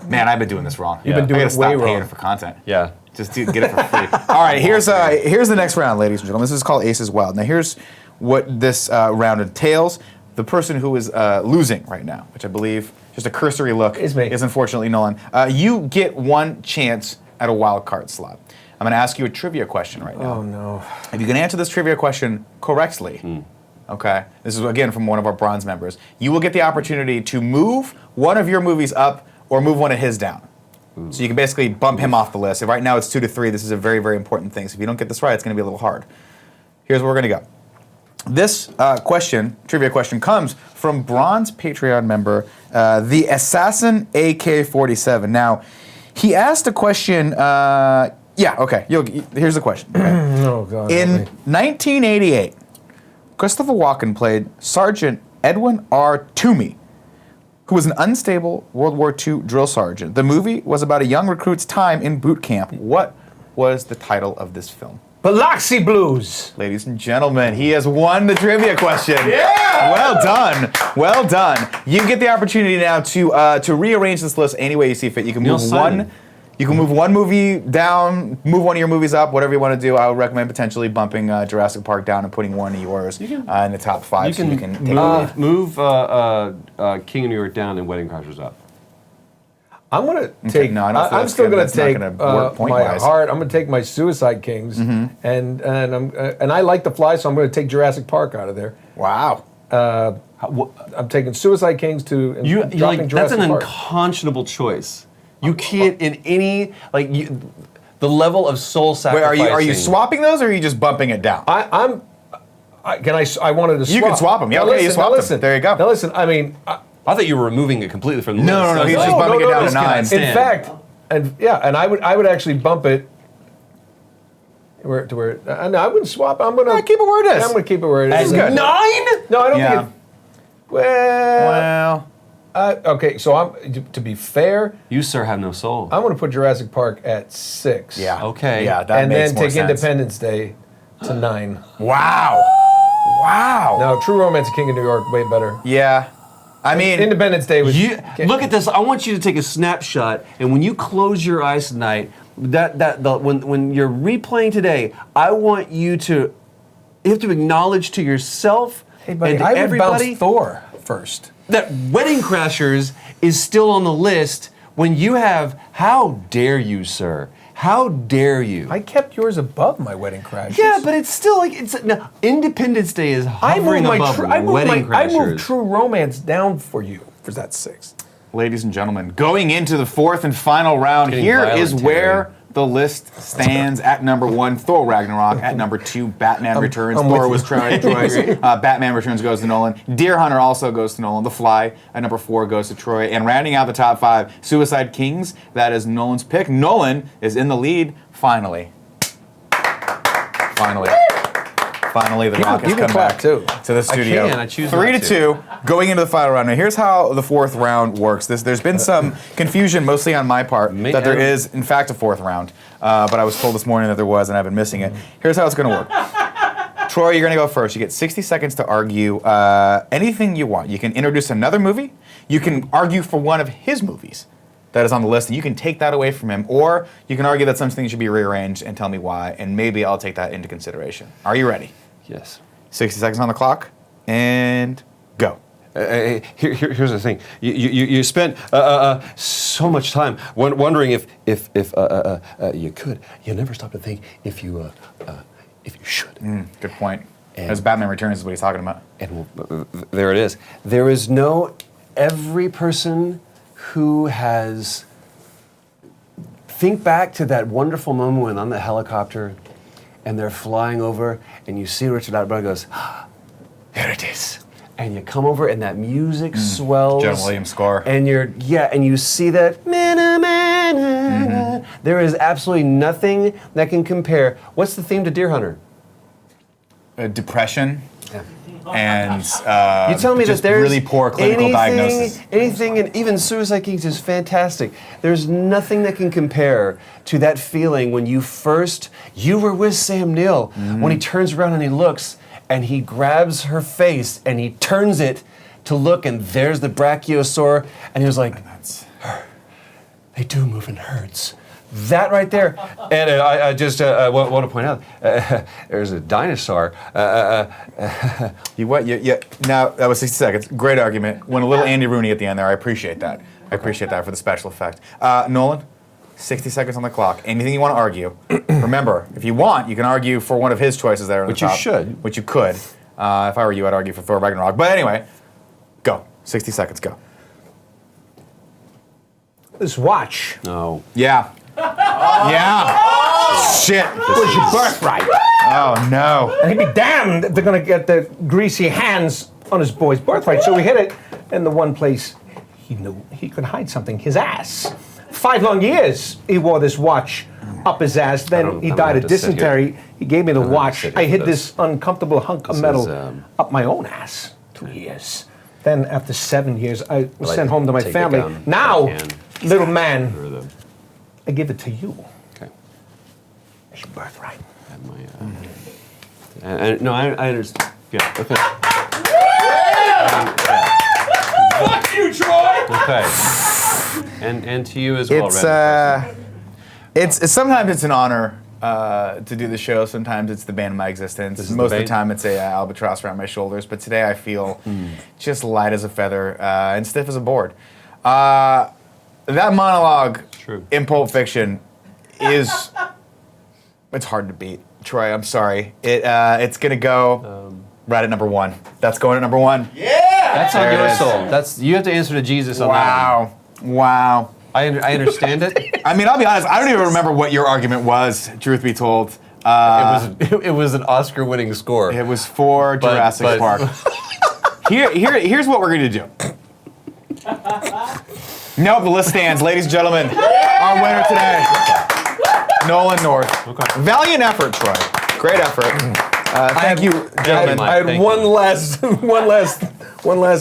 S1: Man, I've been doing this wrong.
S3: You've been doing
S1: I
S3: it
S1: gotta stop
S3: way
S1: paying
S3: wrong.
S1: for content.
S2: Yeah.
S1: Just to get it for free. All right, here's the next round, ladies and gentlemen. This is called Aces Wild. Now, here's what this round entails. The person who is losing right now, which I believe, just a cursory look,
S3: Is me.
S1: unfortunately Nolan. You get one chance at a wild card slot. I'm going to ask you a trivia question right now.
S3: Oh no.
S1: If you can answer this trivia question correctly, okay, this is again from one of our bronze members, you will get the opportunity to move one of your movies up or move one of his down. So you can basically bump him off the list. If right now it's 2 to 3, this is a very, very important thing. So if you don't get this right, it's going to be a little hard. Here's where we're going to go. This trivia question, comes from bronze Patreon member, the Assassin AK-47. Now, he asked a question. Here's the question.
S3: Oh God.
S1: In
S3: help me.
S1: 1988, Christopher Walken played Sergeant Edwin R. Toomey, who was an unstable World War II drill sergeant. The movie was about a young recruit's time in boot camp. What was the title of this film?
S3: Biloxi Blues.
S1: Ladies and gentlemen, he has won the trivia question. Yeah! Well done. Well done. You get the opportunity now to rearrange this list any way you see fit. You can move one movie down, move one of your movies up, whatever you want to do. I would recommend potentially bumping Jurassic Park down and putting one of yours in the top 5 so you can take it.
S2: Move King of New York down and Wedding Crashers up.
S3: I'm gonna take.
S1: No, I don't feel
S3: I'm
S1: that's
S3: still
S1: good.
S3: gonna
S1: That's not
S3: take
S1: gonna work
S3: my
S1: point-wise.
S3: heart. I'm gonna take my Suicide Kings, and I like The Fly, so I'm gonna take Jurassic Park out of there.
S1: Wow.
S3: I'm taking Suicide Kings to and
S2: You're
S3: dropping
S2: like,
S3: Jurassic
S2: that's an
S3: Park.
S2: unconscionable choice. You can't in any the level of soul
S1: Wait,
S2: sacrificing.
S1: are you swapping those or are you just bumping it down?
S3: I wanted to swap.
S1: You can swap 'em. Yeah,
S3: Now
S1: okay, you
S3: listen,
S1: swapped
S3: now
S1: 'em.
S3: listen.
S1: There you go.
S3: Now listen, I mean,
S2: I thought you were removing it completely from the
S1: No,
S2: list.
S1: no,
S2: I was
S1: he's
S2: like,
S1: just bumping it down to
S2: this cannot
S1: 9.
S3: in
S2: stand.
S3: fact, and I would actually bump it. Where no, I wouldn't swap. I'm gonna
S1: keep it where it is.
S3: I'm gonna keep it where it is.
S1: That's good.
S2: 9?
S3: No, I don't
S1: Yeah.
S3: think it. Well,
S1: Well,
S3: okay. So to be fair,
S2: You, sir, have no soul.
S3: I'm gonna put Jurassic Park at 6.
S1: yeah.
S2: Okay.
S1: Yeah, that
S3: and
S1: makes
S3: then
S1: more
S3: take
S1: sense.
S3: Independence Day to 9.
S1: Wow. Wow.
S3: No, True Romance of King of New York, way better.
S1: Yeah. I mean,
S3: Independence Day was.
S2: Look at this. I want you to take a snapshot, and when you close your eyes tonight, when you're replaying today, I want you to acknowledge to yourself
S3: Hey, buddy,
S2: and to
S3: I would
S2: everybody
S3: bounce Thor first.
S2: that Wedding Crashers is still on the list when you have. How dare you, sir? How dare you?
S3: I kept yours above my Wedding Crashers.
S2: Yeah, but it's still like no, Independence Day is hovering above Wedding Crashers.
S3: I moved True Romance down for you for that 6.
S1: ladies and gentlemen, going into the 4th and final round,
S2: Getting
S1: here
S2: violent,
S1: is where the list stands. At number 1, Thor Ragnarok. At number 2, Batman Returns.
S3: I'm
S1: Thor
S3: with
S1: was Troy's. Batman Returns goes to Nolan. Deer Hunter also goes to Nolan. The Fly at number 4 goes to Troy. And rounding out the top 5, Suicide Kings. That is Nolan's pick. Nolan is in the lead. Finally. Finally, the Rock has
S3: you can
S1: come
S3: clap,
S1: back
S3: too.
S1: to the studio.
S2: can, I choose
S1: 3
S2: not
S1: to
S2: to.
S1: 2, going into the final round. Now, here's how the 4th round works. There's been some confusion, mostly on my part, that there is, in fact, a 4th round. But I was told this morning that there was, and I've been missing it. Here's how it's going to work. Troy, you're going to go first. You get 60 seconds to argue anything you want. You can introduce another movie. You can argue for one of his movies that is on the list, and you can take that away from him. Or you can argue that something should be rearranged and tell me why, and maybe I'll take that into consideration. Are you ready?
S2: Yes.
S1: 60 seconds on the clock, and go.
S2: Here's the thing. You spent so much time wondering if you could. You never stop to think if you should.
S1: Good point. As Batman Returns is what he's talking about.
S2: And there it is. There is no every person who has. Think back to that wonderful moment when on the helicopter, and they're flying over, and you see Richard Attenborough goes, "There it is." And you come over and that music swells.
S1: John Williams score.
S2: And and you see that. There is absolutely nothing that can compare. What's the theme to Deer Hunter?
S1: Depression. And
S2: You tell me
S1: just
S2: that there's
S1: really poor clinical diagnosis.
S2: anything, and even Suicide Kings is fantastic. There's nothing that can compare to that feeling when you were with Sam Neill, when he turns around and he looks, and he grabs her face, and he turns it to look, and there's the brachiosaur, and he was like, they do move in herds. That right there, and I just want to point out, there's a dinosaur.
S1: Now, that was 60 seconds. Great argument. Went a little Andy Rooney at the end there. I appreciate that. I appreciate that for the special effect. Nolan, 60 seconds on the clock. Anything you want to argue. Remember, if you want, you can argue for one of his choices there on the
S2: Which you
S1: top.
S2: should.
S1: Which you could. If I were you, I'd argue for Thor Ragnarok. But anyway, go. 60 seconds, go.
S3: This watch
S2: No.
S1: Yeah. Yeah. Shit.
S3: was your birthright.
S1: Oh, no.
S3: And he'd be damned if they're going to get the greasy hands on his boy's birthright. So we hid it in the one place he knew he could hide something, his ass. 5 long years he wore this watch up his ass. Then he
S2: I'm
S3: died
S2: gonna
S3: of
S2: have to sit
S3: dysentery. He gave me the watch.
S2: sit
S3: I
S2: here
S3: hid
S2: for
S3: this uncomfortable hunk of
S2: This
S3: metal
S2: is,
S3: up my own ass. 2 years. Then after 7 years, I was
S2: Like,
S3: sent home to my
S2: take it
S3: family.
S2: down
S3: Now,
S2: by hand.
S3: little man,
S2: Or the,
S3: I give it to you.
S2: okay.
S3: It's your birthright.
S2: Have my, no, I understand. Yeah. Okay.
S4: Fuck you, Troy!
S2: Okay. And to you as well,
S1: It's
S2: Red.
S1: it's sometimes it's an honor to do the show. Sometimes it's the bane of my existence.
S2: This is
S1: Most
S2: the
S1: of the
S2: bane?
S1: time it's a albatross around my shoulders. But today I feel just light as a feather and stiff as a board. That monologue
S2: True.
S1: in Pulp Fiction is it's hard to beat. Troy, I'm sorry. It's gonna go right at number 1. That's going at number 1.
S2: That's on
S1: There it
S2: your
S1: is.
S2: soul. That's you have to answer to Jesus on that.
S1: Wow.
S2: I understand it.
S1: I mean, I'll be honest. I don't even remember what your argument was. Truth be told,
S2: It was an Oscar-winning score.
S1: it was for Jurassic
S2: but-
S1: Park. Here's what we're gonna do. Nope, the list stands, ladies and gentlemen. Our winner today, Nolan North.
S2: Okay.
S1: Valiant effort, Troy. Great effort. Thank you, gentlemen.
S2: Mike.
S3: I had
S2: Thank
S3: one
S2: you.
S3: last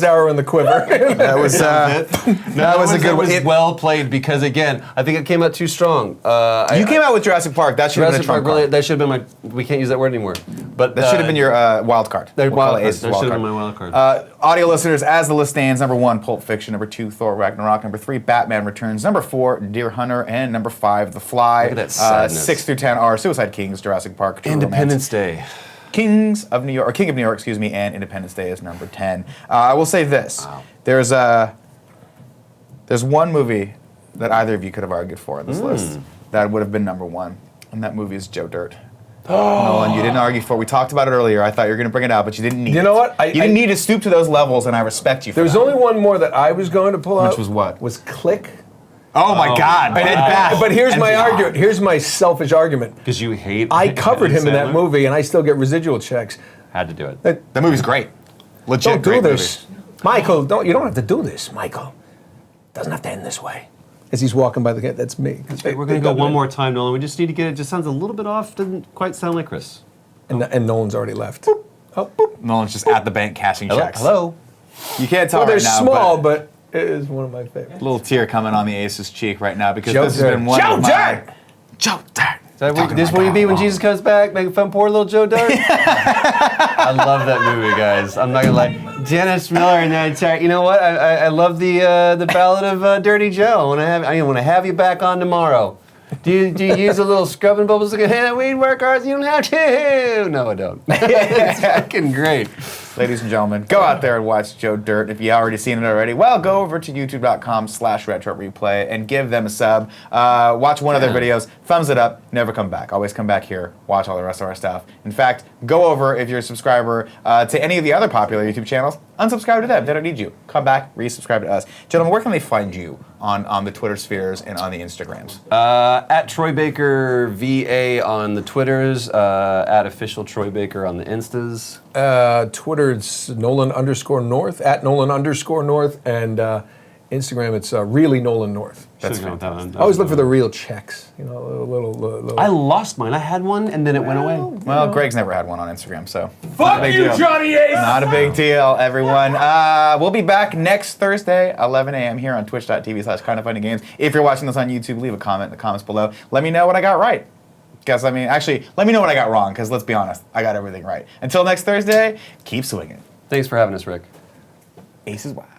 S3: arrow in the quiver.
S1: That was that was a good one.
S2: It was well played because again, I think it came out too strong.
S1: You came out with Jurassic Park. That should have been a
S2: Jurassic Park.
S1: trump
S2: Really,
S1: card.
S2: that should have been my. We can't use that word anymore. But
S1: That should have been your wild card.
S2: That
S1: We'll call
S2: wild
S1: it
S2: card.
S1: Ace's
S2: That
S1: wild
S2: should have
S1: card.
S2: been my wild card.
S1: Audio listeners, as the list stands, number 1, Pulp Fiction. Number 2, Thor Ragnarok. Number 3, Batman Returns. Number 4, Deer Hunter. And number 5, The Fly.
S2: Look at that sadness.
S1: 6 through 10 are Suicide Kings, Jurassic Park, True
S2: Independence
S1: Romance,
S2: Day.
S1: Kings of New York, or King of New York, excuse me, and Independence Day is number 10. I will say this: there's one movie that either of you could have argued for on this list that would have been number 1, and that movie is Joe Dirt. Nolan, you didn't argue for it. We talked about it earlier. I thought you were going to bring it out, but you didn't need it.
S3: You know what?
S1: You didn't need to stoop to those levels, and I respect you for
S3: There's
S1: that.
S3: only one more that I was going to pull out.
S1: Which was what?
S3: Was Click.
S1: Oh my God!
S2: my
S1: Ed
S2: God.
S1: Bath.
S3: But here's
S1: And
S3: my
S1: beyond.
S3: argument. Here's my selfish argument.
S2: Because you hate.
S3: I covered him in that
S2: Sandler?
S3: movie, and I still get residual checks.
S2: Had to do it.
S1: That movie's great. Legit
S3: Don't do
S1: great
S3: this,
S1: movie.
S3: Michael. You don't have to do this, Michael. Doesn't have to end this way. As he's walking by the gate, that's me.
S2: We're going to go one more time, Nolan. We just need to get it. Just sounds a little bit off. Doesn't quite sound like Chris.
S3: And Nolan's already left. Oh, boop.
S1: Nolan's just at the bank cashing checks.
S2: Hello.
S1: You can't tell
S3: Well, they're
S1: right now,
S3: small,
S1: but
S3: but it is one of my favorites.
S1: little tear coming on the Ace's cheek right now because
S3: Joe
S1: this has
S3: Dirt.
S1: been one
S3: Joe
S1: of my...
S3: Dirt!
S1: Joe Dirt!
S2: This will you be when Jesus comes back, making fun of poor little Joe Dirt? I love that movie, guys. I'm not gonna lie. Dennis Miller and that entire. You know what? I love the Ballad of Dirty Joe. I want to have you back on tomorrow. Do you use a little scrubbing bubbles? Like, hey, we'd work hard. You don't have to. No, I don't. It's fucking great.
S1: Ladies and gentlemen, go out there and watch Joe Dirt. If you already seen it already, well, go over to youtube.com/retro-replay and give them a sub. Watch one of their videos, thumbs it up, never come back. Always come back here, watch all the rest of our stuff. In fact, go over, if you're a subscriber to any of the other popular YouTube channels, unsubscribe to them. They don't need you. Come back, resubscribe to us. Gentlemen, where can they find you on the Twitter spheres and on the Instagrams?
S2: At Troy Baker VA on the Twitters, at official Troy Baker on the Instas.
S3: Twitter, it's Nolan_North, at Nolan_North, and Instagram, it's really Nolan North.
S1: That's
S2: Should've gone with that one.
S3: I always look for the real checks, you know, a little.
S2: I lost mine. I had one and then it went away.
S1: Well, Greg's never had one on Instagram, so.
S4: Fuck
S1: big
S4: you,
S1: deal.
S4: Johnny Ace!
S1: Not a big deal, everyone. We'll be back next Thursday, 11 a.m. here on twitch.tv/kindoffunnygames. If you're watching this on YouTube, leave a comment in the comments below. Let me know what I got right. Because, I mean, actually, let me know what I got wrong, because let's be honest, I got everything right. Until next Thursday, keep swinging.
S2: Thanks for having us, Rick.
S1: Aces wild.